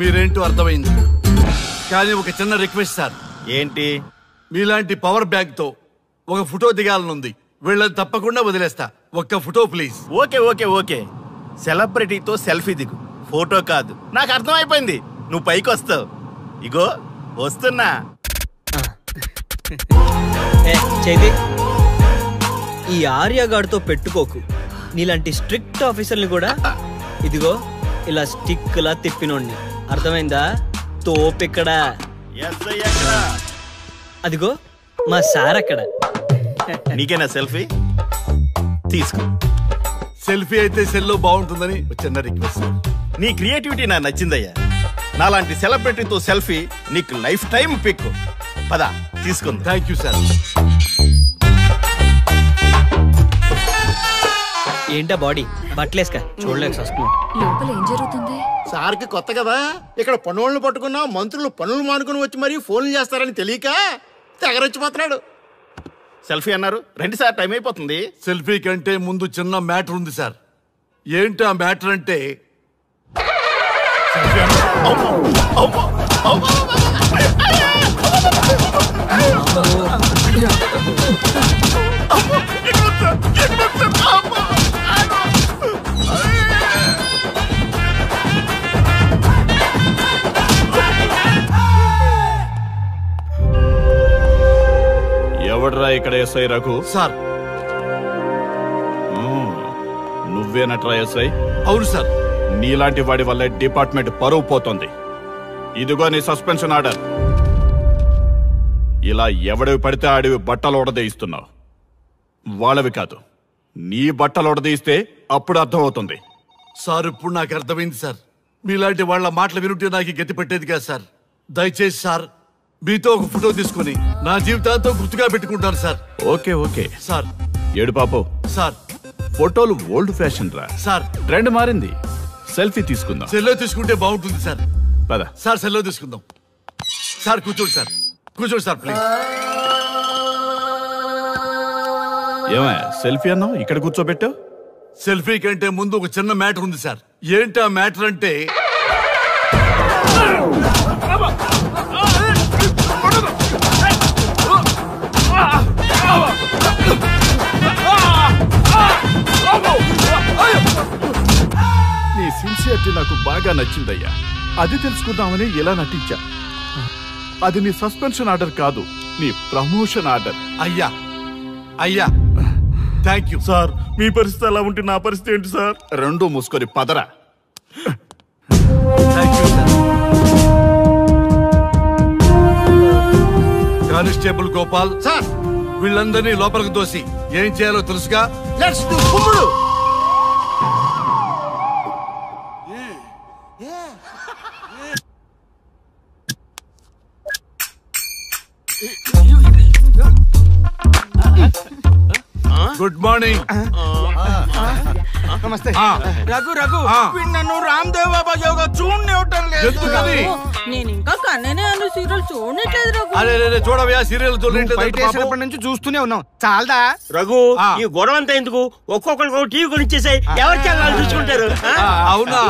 మీరేంటో అర్థమైంది, కానీ ఒక చిన్న రిక్వెస్ట్ సార్. ఏంటి? మీలాంటి పవర్ బ్యాంక్ తో ఒక ఫోటో దిగాలనుంది. వీళ్ళని తప్పకుండా వదిలేస్తా, ఒక్క photo please. Okay okay okay, సెలబ్రిటీతో సెల్ఫీ దిగు, ఫోటో కాదు. నాకు అర్థమైపోయింది, నువ్వు పైకి వస్తావు. ఇగో వస్తున్నా. చైతి, ఈ ఆర్యగాడితో పెట్టుకోకు. నీలాంటి స్ట్రిక్ట్ ఆఫీసర్ని కూడా ఇదిగో ఇలా స్టిక్ లా తిప్పినోడిని. అర్థమైందా? తోపిక్కడ. అదిగో మా సార్ అక్కడ. నీకేనా సెల్ఫీ తీసుకో. సెల్ఫీ అయితే సెల్లో బాగుంటుందని చిన్న రిక్వెస్ట్. నీ క్రియేటివిటీ నాకు నచ్చిందయ్యా. నాలాంటి సెలబ్రిటీతో సెల్ఫీ నీకు లైఫ్ టైం పిక్. పదా తీసుకుంది. Thank you sir. ఏంటా బాడీ బట్టలేసుక చూడలేక వస్తున్నాం. లోపల ఏం జరుగుతుంది? సార్కి కొత్త కదా, ఇక్కడ పనులను పట్టుకున్నా మంత్రులు పనులు మానుకుని వచ్చి మరీ ఫోన్లు చేస్తారని తెలియక తెగరొచ్చిపోతున్నాడు. సెల్ఫీ అన్నారు, రండి సార్, టైం అయిపోతుంది. సెల్ఫీ కంటే ముందు చిన్న మ్యాటర్ ఉంది సార్. ఏంటి ఆ మ్యాటర్ అంటే ఎవడ్రా ఇక్కడ ఎస్ఐ రఘు? సార్. నువ్వేనట్రా ఎస్ఐ? అవును సార్. నీలాంటి వాడి వల్ల డిపార్ట్మెంట్ పరువు పోతుంది. ఇదిగో నీ సస్పెన్షన్ ఆర్డర్. ఇలా ఎవడివి పడితే ఆడివి బట్టలు ఉడదీయిస్తున్నావు. వాళ్ళవి కాదు, నీ బట్టలు ఉడదీయిస్తే అప్పుడు అర్థమవుతుంది. సార్ ఇప్పుడు నాకు అర్థమైంది సార్. మీలాంటి వాళ్ళ మాటలు వినుంటే నాకు గతి పెట్టేది కాదు సార్. దయచేసి సార్ మీతో ఒక ఫోటో తీసుకుని నా జీవితాంతో గుర్తుగా పెట్టుకుంటాను సార్. Okay okay sir. ఏడు పాపం సార్. ఫోటోలు ఓల్డ్ ఫ్యాషన్ రా సార్. ట్రెండ్ మారింది. సెల్ఫీ తీసుకుందాం. సెల్లో తీసుకుంటే బాగుంటుంది సార్. పద సార్, సెల్లో తీసుకుందాం. సార్ కూర్చోండి సార్, కూర్చోండి సార్ ప్లీజ్. ఏమయ్య సెల్ఫీ అన్నావు, ఇక్కడ కూర్చోబెట్టావు? సెల్ఫీ కంటే ముందు ఒక చిన్న మ్యాటర్ ఉంది సార్. ఏంటి ఆ మ్యాటర్ అంటే నీ సిన్సియరిటీ నాకు బాగా నచ్చిందయ్యా. అది తెలుసుకుందామని ఇలా నటించా. అది నీ సస్పెన్షన్ ఆర్డర్ కాదు, నీ ప్రమోషన్ ఆర్డర్. అయ్యా అయ్యా థ్యాంక్ యూ సార్. మీ పరిస్థితి అలా ఉంటే నా పరిస్థితి ఏంటి సార్? రెండు మూసుకొని పదరా. కానిస్టేబుల్ గోపాల్ సార్, వీళ్ళందరినీ లోపలికి దోసి ఏం చేయాలో తెలుసుగా. లెట్స్ డు కుమ్ముడు. Good morning. నమస్తే. రఘు రఘు నన్ను రామ్దేవ్ బాబా యోగా చూడనివ్వటం లేదు. నేను ఇంకా కన్ననే అను సీరియల్ చూడట్లేదు రఘు. అరే చూడవయ్యా, సీరియల్ చూడలేదు నుంచి చూస్తూనే ఉన్నాం. చాలదా రఘు? ఈ గొడవ అంతా ఎందుకు? ఒక్కొక్కరికి ఒక టీవీ కొనిచ్చేసాయి, ఎవరికి వాళ్ళు చూసుకుంటారు. అవునా?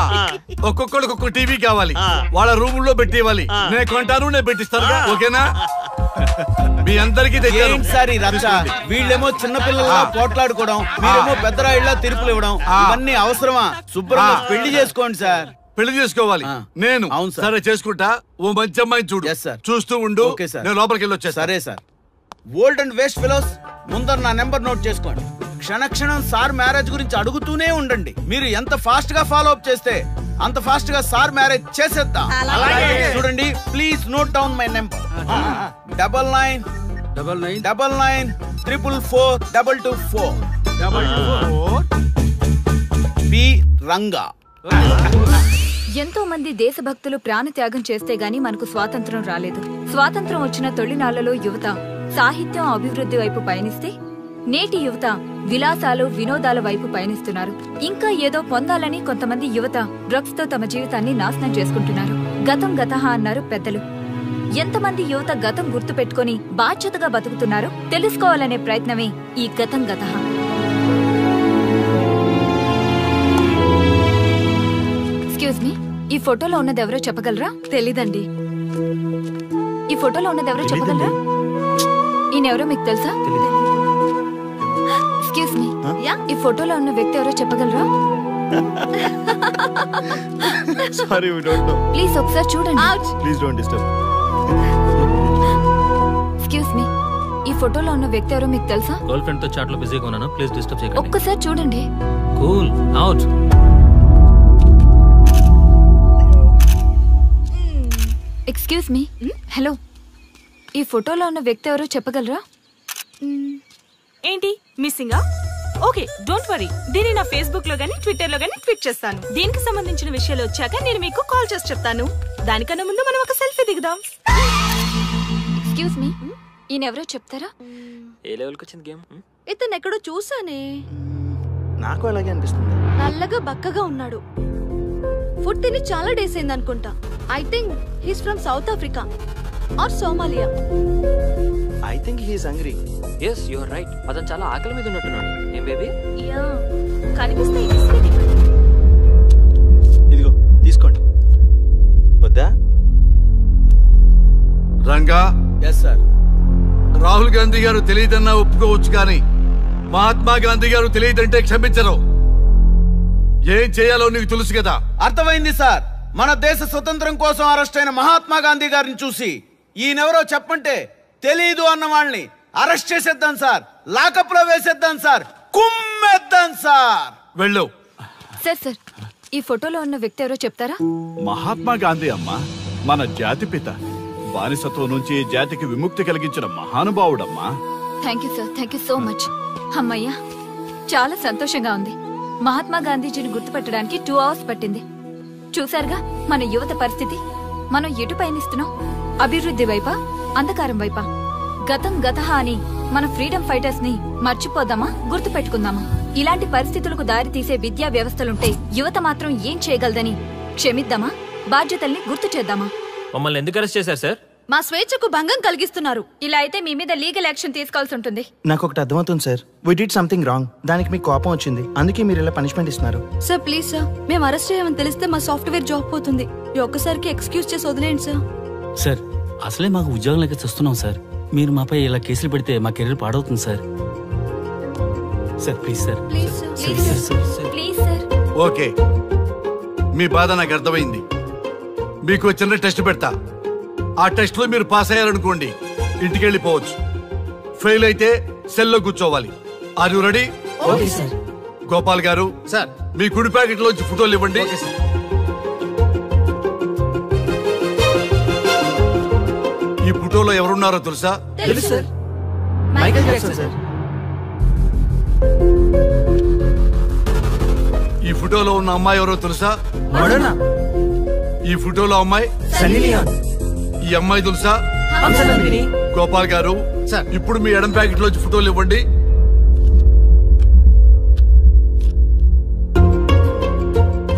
ఒక్కొక్కడికి ఒక్కొక్క టీవీ కావాలి, వాళ్ళ రూముల్లో పెట్టి ఇవ్వాలి. నేను కొంటాను, నేను పెట్టిస్తాను. ఓకేనా? మీ అందరికీ సార్ ఈ రచ్చ. వీళ్ళేమో చిన్నపిల్లల పోట్లాడుకోవడం, మీరేమో పెద్దరాయిళ్ళ తీర్పులు ఇవ్వడం, ఇవన్నీ అవసరమా? శుభ్రంగా పెళ్లి చేసుకోండి సార్. పెళ్లి చేసుకోవాలి నేను. సరే చేసుకుంటా. ఓ మంచి అమ్మాయిని చూడు. చూస్తూ ఉండు. నేను లోపలికి వెళ్ళి వచ్చేస్తా. సరే sir. Old and waste fellows, ముందర నా నెంబర్ నోట్ చేసుకోండి. క్షణక్షణం సార్ మ్యారేజ్ గురించి అడుగుతూనే ఉండండి. మీరు ఎంత ఫాస్ట్ గా ఫాలో అప్ చేస్తే అంత ఫాస్ట్ గా సార్ మ్యారేజ్ చేసేద్దాం. చూడండి, please note down my number. 9999442224. B Ranga. ఎంతో మంది దేశభక్తులు ప్రాణత్యాగం చేస్తే గాని మనకు స్వాతంత్రం రాలేదు. స్వాతంత్రం వచ్చిన తొలినాళ్లలో యువత సాహిత్యం అభివృద్ధి వైపు పయనిస్తే నేటి యువత విలాసాలు వినోదాల వైపు పయనిస్తున్నారు. ఇంకా ఏదో పొందాలని కొంతమంది యువత డ్రగ్స్ తో తమ జీవితాన్ని నాశనం చేసుకుంటున్నారు. గతం గతహ అన్నారు పెద్దలు. ఎంతమంది యువత గతం గుర్తు పెట్టుకుని బాధ్యతగా బతుకుతున్నారో తెలుసుకోవాలనే ప్రయత్నమే ఈ గతం గతహ. ఎక్స్క్యూజ్ మీ, ఈ ఫోటోలో ఉన్నది ఎవరో చెప్పగలరా? తెలీదండి. ఈ ఫోటోలో ఉన్నది ఎవరో చెప్పగలరా? ఈయనెవరో మీకు తెలుసా? ఎక్స్క్యూజ్ మీ, ఈ ఫోటోలో ఉన్న వ్యక్తి ఎవరో చెప్పగలరా? Sorry, we don't know. Please ఒకసారి చూడండి. Please don't disturb. Excuse me, ఈ ఫోటోలో ఉన్న వ్యక్తి ఎవరో మీకు తెలుసా? గర్ల్ ఫ్రెండ్ తో చాట్ లో బిజీగా ఉన్నాను, ప్లీజ్ డిస్టర్బ్ చేయకండి. ఒక్కసారి చూడండి. Cool out. Excuse me, hello, ఈ ఫోటోలో ఉన్న వ్యక్తి ఎవరో చెప్పగలరా? ఏంటి మిస్సింగా? ఓకే డోంట్ వరీ, దీన్ని నా ఫేస్బుక్ లో గానీ ట్విట్టర్ లో గానీ ట్వీట్ చేస్తాను. దీనికి సంబంధించిన విషయాలు వచ్చాక నేను మీకు కాల్ చేసి చెప్తాను. దానికన్నా ముందు మనం ఒక సెల్ఫీ దిగుదాం. ఎక్స్క్యూజ్ మీ, ఈయనెవరో చెప్తారా? ఏ లెవెల్కి వచ్చింది గేమ్? ఇతను ఎక్కడో చూసానే. నాకు అలాగే అనిపిస్తుంది. నల్లగా బక్కగా ఉన్నాడు. ఫుడ్ తిని చాలా డేస్ అయింది అనుకుంటా. I think he's from South Africa or Somalia. I think he's hungry. Yes you are right. అతను చాలా ఆకలి మీద ఉన్నట్టున్నాడు. ఏం బేబీ? యా కనిపిస్తే ఇదిగో తీసుకోండి. వద్దా? రంగా. Yes sir. రాహుల్ గాంధీ గారు తెలియదన్నా ఒప్పుకోవచ్చు, కానీ మహాత్మా గాంధీ గారు తెలియదంటే క్షమించరు. ఏం చేయాలో నీకు తెలుసు కదా. అర్థమైంది సార్. మన దేశ స్వతంత్రం కోసం అరెస్ట్ అయిన మహాత్మా గాంధీ గారిని చూసి ఈయనెవరో చెప్పంటే తెలీదు అన్న వాళ్ళని అరెస్ట్ చేసేద్దాం సార్. లాకప్ లో వేసేద్దాం సార్. కుమ్మేద్దాం సార్. వెళ్ళు. సార్ సార్, ఈ ఫోటోలో ఉన్న వ్యక్తి ఎవరో చెప్తారా? మహాత్మా గాంధీ అమ్మా, మన జాతిపిత. బానిసత్వం నుంచి జాతికి విముక్తి కలిగించిన మహానుభావుడమ్మా. Thank you sir, thank you so much. అమ్మయ్యా, చాలా సంతోషంగా ఉంది. మహాత్మా గాంధీజీని గుర్తుపట్టడానికి 2 hours పట్టింది. చూసారుగా మన యువత పరిస్థితి. మనం ఎటు పయనిస్తున్నాం? అభివృద్ధి వైపా, అంధకారం వైపా? గతం గతహ అని మన ఫ్రీడమ్ ఫైటర్స్ ని మర్చిపోదామా, గుర్తు పెట్టుకుందామా? ఇలాంటి పరిస్థితులకు దారి తీసే విద్యా వ్యవస్థలుంటే యువత మాత్రం ఏం చేయగలదని క్షమిద్దామా, బాధ్యతల్ని గుర్తు చేద్దామా? మమ్మల్ని ఎందుకు అరెస్ట్ చేశారు సార్? మా స్వేచ్ఛకు భంగం కలిగిస్తున్నారు. ఇలా అయితే మీ మీద లీగల్ యాక్షన్ తీసుకోవాల్సి ఉంటుంది. నాకు ఒకటి అర్థమవుతుంది sir. We did something wrong. దానికి మీకు కోపం వచ్చింది, అందుకే మీరు ఇలా పనిష్మెంట్ ఇస్తున్నారు. సార్ ప్లీజ్ సార్, మేము అరెస్ట్ చేయమని తెలిస్తే మా సాఫ్ట్వేర్ జాబ్ పోతుంది. ఈ ఒక్కసారికి ఎక్స్క్యూజ్ చేసి వదిలేండి సార్. సార్ అసలే మాకు ఉద్యోగం లేక చూస్తున్నాం సార్. మీరు మాపై ఇలా కేసులు పెడితే మా కెరీర్ పాడవుతుంది సార్. Sir please sir. Please sir. Okay, మీ బాధ నాకు అర్థమైంది. మీకు చిన్న టెస్ట్ పెడతా. ఆ టెస్ట్ లో మీరు పాస్ అయ్యారనుకోండి, ఇంటికి వెళ్ళిపోవచ్చు. ఫెయిల్ అయితే సెల్లో కూర్చోవాలి. Are you ready? Okay sir. Gopal garu sir, మీ కుడి ప్యాకెట్ లోంచి ఫోటోలు ఇవ్వండి. ఈ ఫోటోలో ఎవరున్నారో తెలుసా? తెలుసు సార్. Michael Jackson sir. ఈ ఫోటోలో ఉన్న అమ్మాయి ఎవరో తెలుసా? మడోనా. ఈ ఫోటోలో అమ్మాయి సన్నీ లియోన్. ఈ అమ్మాయి తెలుసా? హంసనందిని. గోపాల్ గారు సార్, ఇప్పుడు మీ ఎడం ప్యాకెట్ లోంచి ఫోటోలు ఇవ్వండి.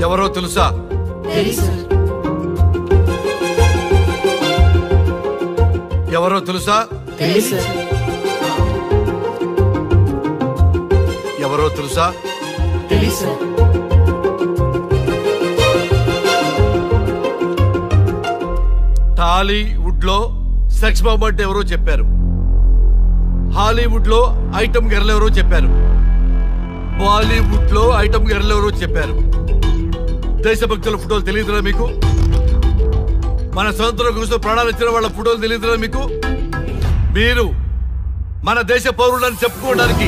ఎవరో తెలుసా? ఎవరో తెలుసా? ఎవరో తెలుసా? టాలీవుడ్ లో సెక్స్ బాంబ్ అంటే ఎవరో చెప్పారు. హాలీవుడ్ లో ఐటమ్ గర్ల్ ఎవరో చెప్పారు. బాలీవుడ్ లో ఐటమ్ గర్ల్ ఎవరో చెప్పారు. దేశభక్తుల ఫోటోలు తెలియదురా మీకు? మన స్వతంత్రం కోసం ప్రాణాలు ఇచ్చిన వాళ్ళ ఫోటోలు తెలియదురా మీకు? మీరు మన దేశ పౌరులని చెప్పుకోవడానికి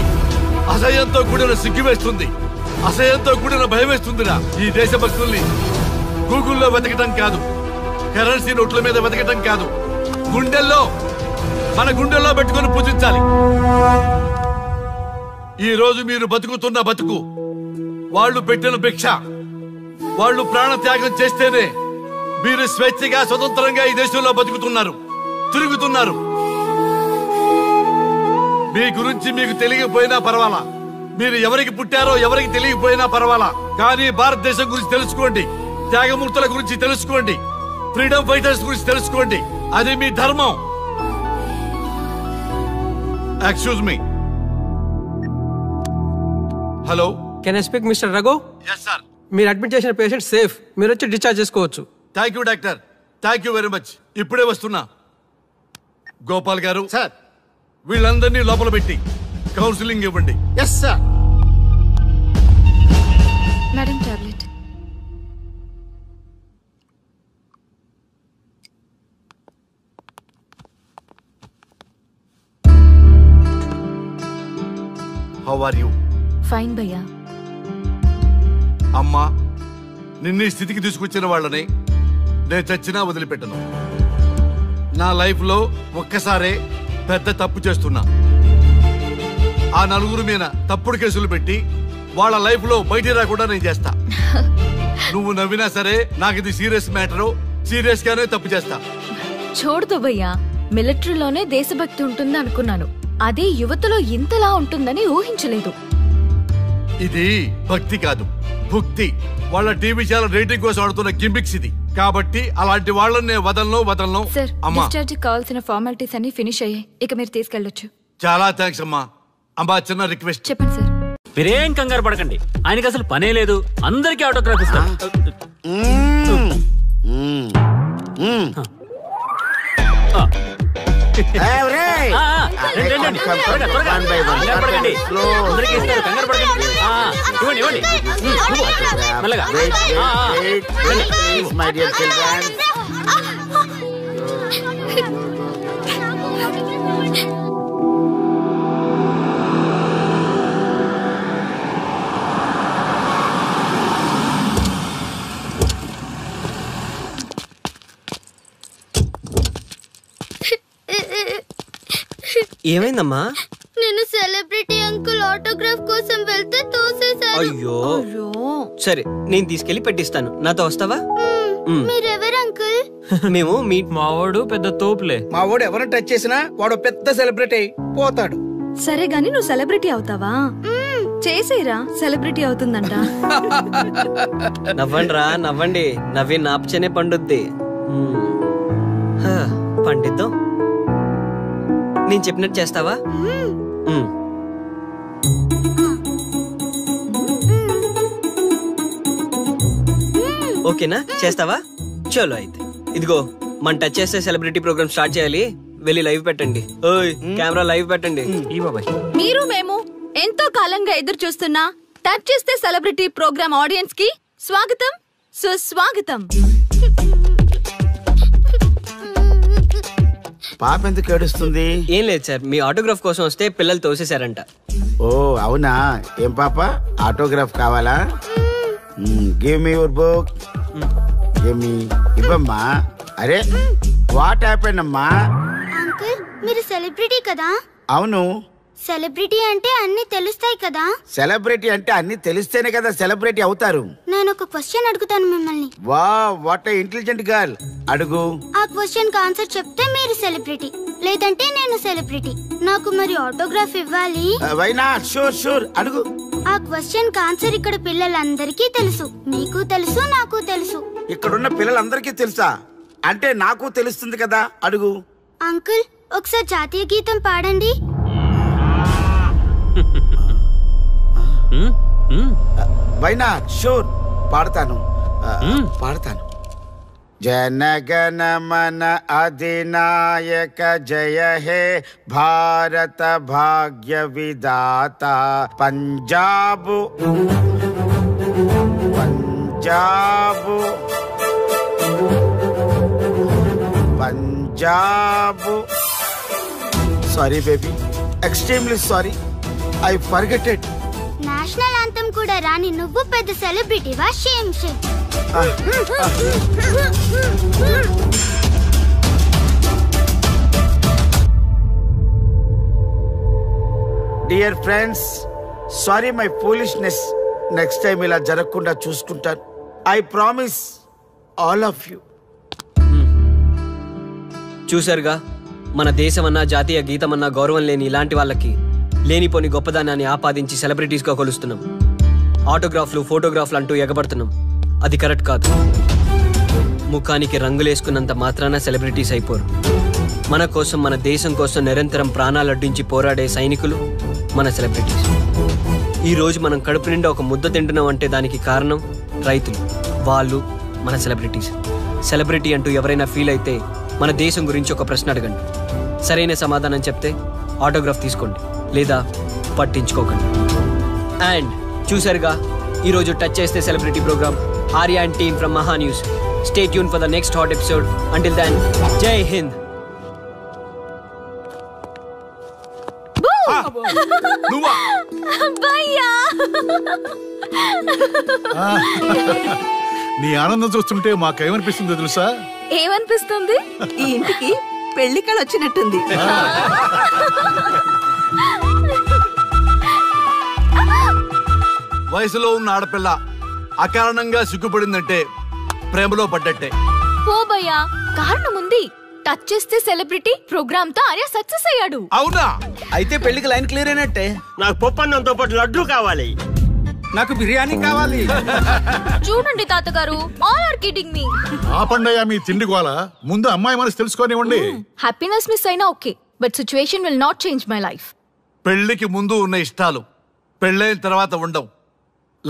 అసహ్యంతో కూడిన సిగ్గు వేస్తుంది, అసహ్యంతో కూడిన భయం వేస్తుందిరా. ఈ దేశభక్తుల్ని గూగుల్లో వెతకటం కాదు, కరెన్సీ నోట్ల మీద వెతకటం కాదు, గుండెల్లో, మన గుండెల్లో పెట్టుకొని పూజించాలి. ఈ రోజు మీరు బతుకుతున్న బతుకు వాళ్ళు పెట్టిన భిక్ష. వాళ్ళు ప్రాణ త్యాగం చేస్తేనే మీరు స్వేచ్ఛగా స్వతంత్రంగా ఈ దేశంలో బతుకుతున్నారు, తిరుగుతున్నారు. మీ గురించి మీకు తెలియకపోయినా పర్వాలా, మీరు ఎవరికి పుట్టారో ఎవరికి తెలియకపోయినా పర్వాలా, కానీ భారతదేశం గురించి తెలుసుకోండి, త్యాగమూర్తుల గురించి తెలుసుకోండి, ఫ్రీడమ్ ఫైటర్స్ గురించి తెలుసుకోండి. అది మీ ధర్మం. Excuse me. Hello, can I speak mister Raghu? Yes sir. మీరు అడ్మిట్ చేసిన పేషెంట్ సేఫ్, మీరు వచ్చి డిశ్చార్జ్ చేసుకోవచ్చు. Thank you doctor, thank you very much. ఇప్పుడే వస్తున్నా. గోపాల్ గారు సార్, వీళ్ళందరినీ లోపల పెట్టి కౌన్సిలింగ్ ఇవ్వండి. Yes sir. Madam tablet. How are you? Fine భయ్యా. అమ్మా, నిన్ను ఈ స్థితికి తీసుకొచ్చిన వాళ్ళని నేను చచ్చినా వదిలిపెట్టను. నా లైఫ్ లో ఒక్కసారే పెద్ద తప్పు చేస్తున్నా. ఆ నలుగురు మీద తప్పుడు కేసులు పెట్టి వాళ్ళ లైఫ్ లో బయట రాకుండా నేను చేస్తా. నువ్వు నవ్వినా సరే నాకు ఇది సీరియస్ మ్యాటర్, సీరియస్ గానే తప్పు చేస్తా. చూడదు భయ్యా, మిలిటరీలోనే దేశభక్తి ఉంటుంది అనుకున్నాను, అదే యువతలో ఇంతలా ఉంటుందని ఊహించలేదు. ఇది భక్తి కాదు, భుక్తి. వాళ్ళ టీవీ ఛానల్ రేటింగ్ కోసం ఆడుతున్న గిమిక్స్ ఇది. కాబట్టి అలాంటి వాళ్ళని నేను వదలను. సార్, అమ్మా డిశ్చార్జ్ కావాల్సిన ఫార్మాలిటీస్ అన్ని ఫినిష్ అయ్యాయి, ఇక మీరు తీసుకెళ్ళొచ్చు. చాలా థ్యాంక్స్ అమ్మా. అమ్మా చిన్న రిక్వెస్ట్. చెప్పండి సార్. మీరేం కంగారు పడకండి, ఆయనకి అసలు పనే లేదు, అందరికీ ఆటోగ్రాఫ్ ఇస్తాం. ఏమైందమ్మా? నేను సెలబ్రిటీ అంకుల్ ఆటోగ్రాఫ్ కోసం వెళ్తే తోసేశారు. అయ్యో, సరే నేను తీసుకెళ్లి పెట్టిస్తాను. నాతో వస్తావా? మీరెవరు అంకుల్? మేము మావాడు పెద్ద తోపులే. మావాడు ఎవరిని టచ్ చేసినా వాడు పెద్ద సెలబ్రిటీ పోతాడు. సరే గాని నువ్వు సెలబ్రిటీ అవుతావా? చేసేరా, సెలబ్రిటీ అవుతుందంట. నవ్వండిరా, నవ్వండి. నవ్వి నాపచనే పండుద్ది. పండిద్దాం. నేను చెప్పినట్టు చేస్తావా? ఓకేనా? చేస్తావా? చలో అయితే. ఇదిగో, మన టచ్ చేస్తే సెలబ్రిటీ ప్రోగ్రామ్ స్టార్ట్ చేయాలి. వెళ్ళి లైవ్ పెట్టండి. ఓయ్, కెమెరా లైవ్ పెట్టండి. మీరు మేము ఎంతో కాలంగా ఎదురు చూస్తున్నా టచ్ చేస్తే సెలబ్రిటీ ప్రోగ్రామ్ ఆడియన్స్ కి స్వాగతం, సుస్వాగతం. పాప ఎందుకు ఏడుస్తుంది? ఏం లేదు సార్, మీ ఆటోగ్రాఫ్ కోసం వస్తే పిల్లలు తోసేశారంట. ఓ అవునా? ఏం పాప, ఆటోగ్రాఫ్ కావాలా? Give me your book. ఇవ్వమ్మా. అరే వాట్ హ్యాపెండ్ అమ్మా? అంకుల్, మీరు సెలబ్రిటీ కదా? అవును. సెలబ్రిటీ అంటే అన్ని తెలుస్తాయి కదా? సెలబ్రిటీ అంటే అన్ని తెలిస్తేనే కదా సెలబ్రిటీ అవుతారు. నేను ఒక క్వశ్చన్ అడుగుతాను మిమ్మల్ని. వా, వాట్ ఏ ఇంటెలిజెంట్ గర్ల్. అడుగు. ఆ క్వశ్చన్ కి ఆన్సర్ చెప్తే మీరు సెలబ్రిటీ, లేదంటే నేను సెలబ్రిటీ. నాకు మరి ఆటోగ్రాఫ్ ఇవ్వాలి. Why not? షూర్ షూర్, అడుగు. ఆ క్వశ్చన్ కి ఆన్సర్ ఇక్కడ పిల్లలందరికీ తెలుసు, మీకు తెలుసు, నాకు తెలుసు. ఇక్కడున్న పిల్లలందరికీ తెలుసా? అంటే నాకు తెలుస్తుంది కదా. అడుగు. అంకుల్, ఒకసారి జాతీయ గీతం పాడండి. Why not? షూర్, పాడతాను. జనగణ మన అధినాయక జయ హే భారత భాగ్య విధాత. Punjab Punjab Punjab. Sorry baby, extremely sorry, I forgetted. National anthem కూడా రాని నువ్వు పెద్ద సెలబ్రిటీవా? Shame shame. Dear friends, sorry my foolishness. Next time ఇలా జరగకుండా చూసుకుంటాను. I promise all of you. చూసారుగా, మన దేశమన్నా జాతీయ గీతమన్నా గౌరవం లేని ఇలాంటి వాళ్ళకి లేనిపోని గొప్పదానాన్ని ఆపాదించి సెలబ్రిటీస్గా కొలుస్తున్నాం. ఆటోగ్రాఫ్లు, ఫోటోగ్రాఫ్లు అంటూ ఎగబడుతున్నాం. అది కరెక్ట్ కాదు. ముఖానికి రంగులేసుకున్నంత మాత్రాన సెలబ్రిటీస్ అయిపోరు. మన కోసం, మన దేశం కోసం నిరంతరం ప్రాణాలు అడ్డించి పోరాడే సైనికులు మన సెలబ్రిటీస్. ఈ రోజు మనం కడుపు నిండా ఒక ముద్ద తింటున్నాం అంటే దానికి కారణం రైతులు. వాళ్ళు మన సెలబ్రిటీస్. సెలబ్రిటీ అంటూ ఎవరైనా ఫీల్ అయితే మన దేశం గురించి ఒక ప్రశ్న అడగండి. సరైన సమాధానం చెప్తే ఆటోగ్రాఫ్ తీసుకోండి, లేదా పట్టించుకోకండి. అండ్ చూసారుగా, ఈరోజు టచ్ చేస్తే celebrity program. Arya and team from Maha news. Stay tune for the next hot episode. Until then, Jai Hind. నీ ఆనందం చూస్తుంటే మాకేమనిపిస్తుందో తెలుసా? ఏమనిపిస్తుంది? ఈ ఇంటికి పెళ్లి కళ వచ్చినట్టుంది. వయసులో ఉన్న ఆడపిల్ల అకారణంగా సిగ్గుపడిందంటే ప్రేమలో పడ్డట్టే. పో భయ్యా, కారణం ఉంది. టచ్ చేస్తే సెలబ్రిటీ ప్రోగ్రామ్ తో ఆర్య సక్సెస్ అయ్యాడు. అవునా? అయితే పెళ్లికి లైన్ క్లియర్ అయినట్టే. నాకు పప్పన్నంతో పాటు లడ్డు కావాలి. నాకు బిర్యానీ కావాలి. చూడండి తాతగారు, ఆల్ ఆర్ కిడింగ్ మీ. ఆపండయ్యా మీ తిండి గోల. ముందు అమ్మాయి మనసు తెలుసుకోనివ్వండి. హ్యాపీనెస్ మిస్ అయినా okay, but situation will not change my life. పెళ్లికి ముందు ఉన్న ఇష్టాలు పెళ్ళైన తర్వాత ఉండవు.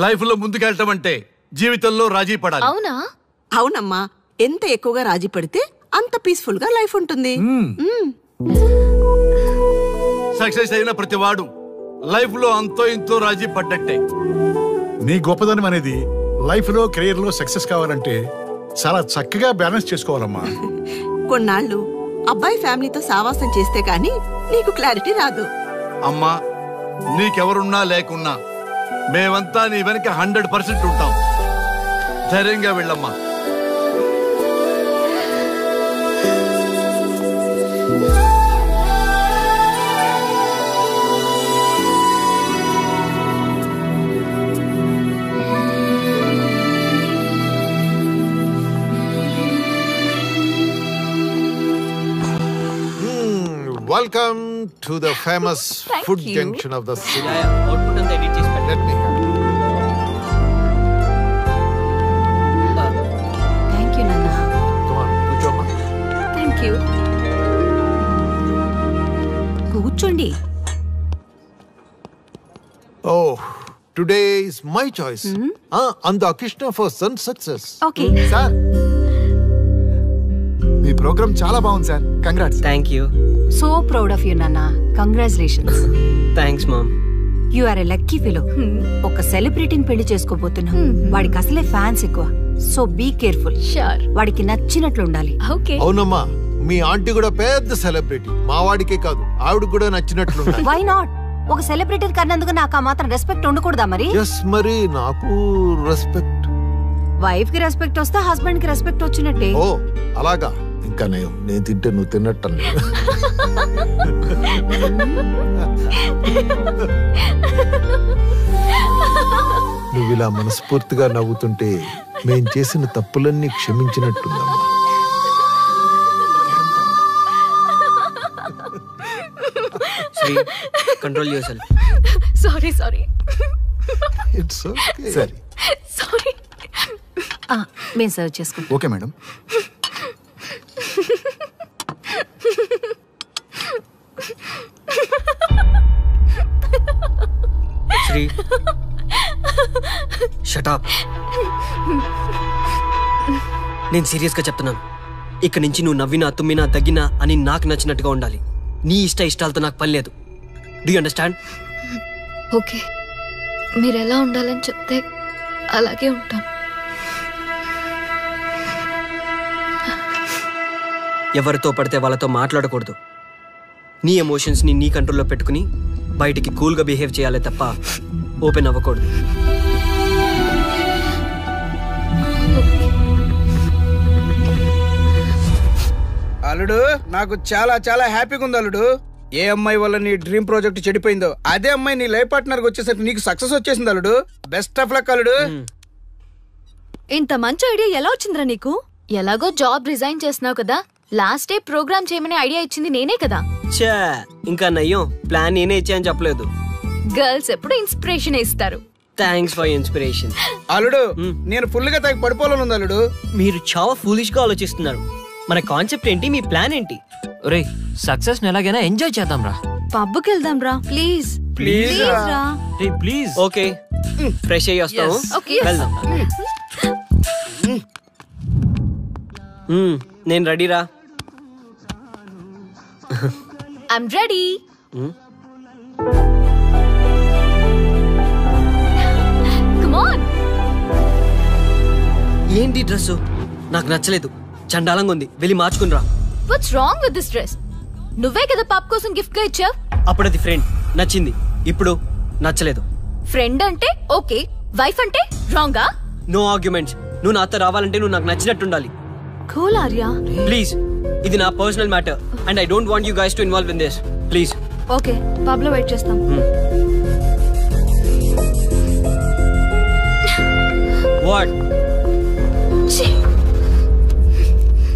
లైఫ్ లో ముందుకెళ్ళటం అంటే జీవితంలో రాజీ పడాలి. అవునా? అవునమ్మా, ఎంత ఎక్కువగా రాజీ పడితే అంత పీస్ఫుల్ గా లైఫ్ ఉంటుంది. సక్సెస్ అయిన ప్రతివాడు లైఫ్ లో అంతో ఇంతో రాజీ పడ్డట్టే. నీ గొప్పదనం అనేది లైఫ్ లో కెరీర్ లో సక్సెస్ కావాలంటే చాలా చక్కగా బ్యాలెన్స్ చేసుకోవాలమ్మా. కొన్నాళ్ళు అబ్బాయి ఫ్యామిలీతో సావాసం చేస్తే గానీ నీకు క్లారిటీ రాదు. అమ్మా, నీకెవరున్నా లేకున్నా మేమంతా నీ వెనక 100% ఉంటాం. ధైర్యంగా వెళ్ళమ్మా. Welcome to the famous food junction of the city. Let me have. Thank you నాన్న. Come on, కూర్చోమ్మా. Thank you. కూర్చోండి. Oh, today is my choice. And Krishna for son success. Okay. Sir. మీ ప్రోగ్రామ్ చాలా బాగుంది sir. Congrats. Thank you. So proud of you నాన్న. Congratulations. Thanks mom. You are a lucky fellow. ఒక సెలబ్రిటీని పెళ్లి చేసుకోబోతున్నావు. వాడికి అసలే ఫ్యాన్స్ ఎక్కువ. So be careful. షూర్. వాడికి నచ్చినట్లు ఉండాలి. ఓకే. అవునమ్మా, మీ ఆంటీ కూడా పెద్ద సెలబ్రిటీ. మా వాడికే కాదు, ఆవిడ కూడా నచ్చినట్లు ఉండాలి. Why not? ఒక సెలబ్రిటీ కన్నందుకు నాకు ఆ మాత్రం రెస్పెక్ట్ ఉండకూడదా మరి? ఎస్, మరి నాకు రెస్పెక్ట్. వైఫ్ కి రెస్పెక్ట్ వస్తే హస్బెండ్ కి రెస్పెక్ట్ వచ్చినట్టే. ఓ అలాగా. ఇంకా నేను తింటే నువ్వు తిన్నట్టు. నువ్వు ఇలా మనస్ఫూర్తిగా నవ్వుతుంటే మేం చేసిన తప్పులన్నీ క్షమించినట్టుందమ్మా. Control yourself. Sorry sorry. It's okay. సరే. సారీ. మేము సర్వ్ చేసుకుంటాం. Okay madam. Shri, shut up. నేను సీరియస్ గా చెప్తున్నాను. ఇక్కడి నుంచి నువ్వు నవ్వినా తుమ్మినా తగ్గినా అని నాకు నచ్చినట్టుగా ఉండాలి. నీ ఇష్టాలతో నాకు పని లేదు. Do you understand? ఓకే, మీరు ఎలా ఉండాలని చెప్తే అలాగే ఉంటాను. ఎవరితో పడితే వాళ్ళతో మాట్లాడకూడదు. నీ ఎమోషన్స్ని నీ కంట్రోల్లో పెట్టుకుని బయటికి కూల్గా బిహేవ్ చేయాలి తప్ప ఓపెన్ అవ్వకూడదు. అల్లుడు, నాకు చాలా చాలా హ్యాపీగా ఉంది అల్లుడు. ఏ అమ్మాయి వల్ల నీ డ్రీమ్ ప్రాజెక్ట్ చెడిపోయిందో అదే అమ్మాయి నీ లైఫ్ పార్ట్నర్ వచ్చేసరికి నీకు సక్సెస్ వచ్చేసింది అల్లుడు. బెస్ట్ ఆఫ్ లక్ అల్లుడు. ఇంత మంచి ఐడియా ఎలా వచ్చిందిరా నీకు? ఎలాగో జాబ్ రిజైన్ చేస్తున్నావు కదా, లాస్ట్ డే ప్రోగ్రామ్ చేయమని ఐడియా ఇచ్చింది నేనే కదా. చా, ఇంకా నయ్యం, ప్లాన్ నేనే ఇచ్చాయని చెప్పలేదు. గర్ల్స్ ఎప్పుడు ఇన్స్పిరేషన్ ఇస్తారు. Thanks for inspiration. అల్లుడు, నేను ఫుల్ గా తగ్గి పడిపోవాలని ఉంది అల్లుడు. మీరు చాలా ఫూలిష్ గా ఆలోచిస్తున్నారు. మన కాన్సెప్ట్ ఏంటి, మీ ప్లాన్ ఏంటి? రే, సక్సెస్ ఎలాగైనా ఎంజాయ్ చేద్దాం రా. పబ్కి వెళ్దాం రా ప్లీజ్. ప్లీజ్ రా. ప్లీజ్. ఓకే, ఫ్రెష్ అయ్యి వస్తాము. వెళ్దాం. నేను రెడీ రా. I'm ready. Come on. ఏంటి డ్రెస్? నాకు నచ్చలేదు, చండాలంగా ఉంది. వెళ్ళి మార్చుకుని రా. What's wrong with this dress? నువ్వే కదా పాప కోసం గిఫ్ట్ గా ఇచ్చావు. అప్పుడది ఫ్రెండ్, నచ్చింది. ఇప్పుడు నచ్చలేదు. ఫ్రెండ్ అంటే ఓకే, వైఫ్ అంటే రాంగా? No arguments. నువ్వు నాతో రావాలంటే నువ్వు నాకు నచ్చినట్టుండాలి. కూల్ ఆర్యా. ప్లీజ్, ఇది నా personal matter and I don't want you guys to involve in this. Please. Okay, pub లో వెయిట్ చేస్తాం. వాట్?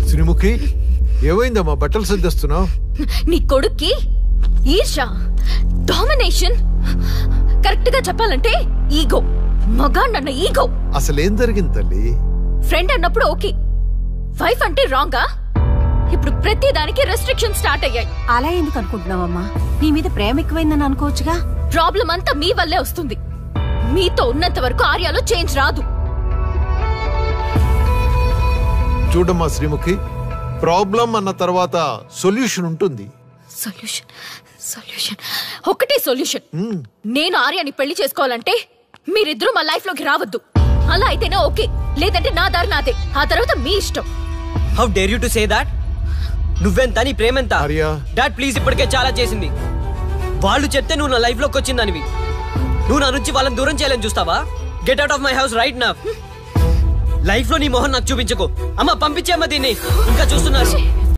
శ్రీముఖి ఏమైందమ్మా బట్టలు సర్దిస్తున్నావు? నీ కొడుక్కి ఈర్ష, డామినేషన్, కరెక్ట్ గా చెప్పాలంటే ఈగో. మగాండన్న ఈగో. అసలేం జరిగింది తల్లి? ఫ్రెండ్ అన్నప్పుడు ఓకే, వైఫ్ అంటే రాంగా? ఇప్పుడు ప్రతి దానికి రెస్ట్రిక్షన్ స్టార్ట్ అయ్యాయి. అలా ఎందుకు అనుకుంటున్నావమ్మా? నీ మీద ప్రేమ ఎక్కువైందని అనుకోవచ్చుగా. ప్రాబ్లం అంతా మీ వల్లే వస్తుంది. మీతో ఉన్నంత వరకు ఆర్యాలో చేంజ్ రాదు. చూడమ్మా శ్రీముఖి, ప్రాబ్లం అన్న తర్వాత సొల్యూషన్ ఉంటుంది. సొల్యూషన్ సొల్యూషన్ ఒకటే సొల్యూషన్. నేను ఆర్యాని పెళ్లి చేసుకోవాలంటే మీరిద్దరూ మా లైఫ్ లోకి రావద్దు. అలా అయితేనే ఓకే, లేదంటే నా దారి నాదే. ఆ తర్వాత మీ ఇష్టం. How dare you to say that? నువ్వెంత, నీ ప్రేమెంత? డాడ్ ప్లీజ్, ఇప్పటికే చాలా చేసింది. వాళ్ళు చెప్తే నువ్వు నా లైఫ్ లోకి వచ్చిందానివి. నువ్వు నా నుంచి వాళ్ళని దూరం చేయాలని చూస్తావా? Get out of my house right now. Life లో నీ మొహం నాకు చూపించకు. అమ్మ పంపించేమ్మా దీన్ని, ఇంకా చూస్తున్నారు.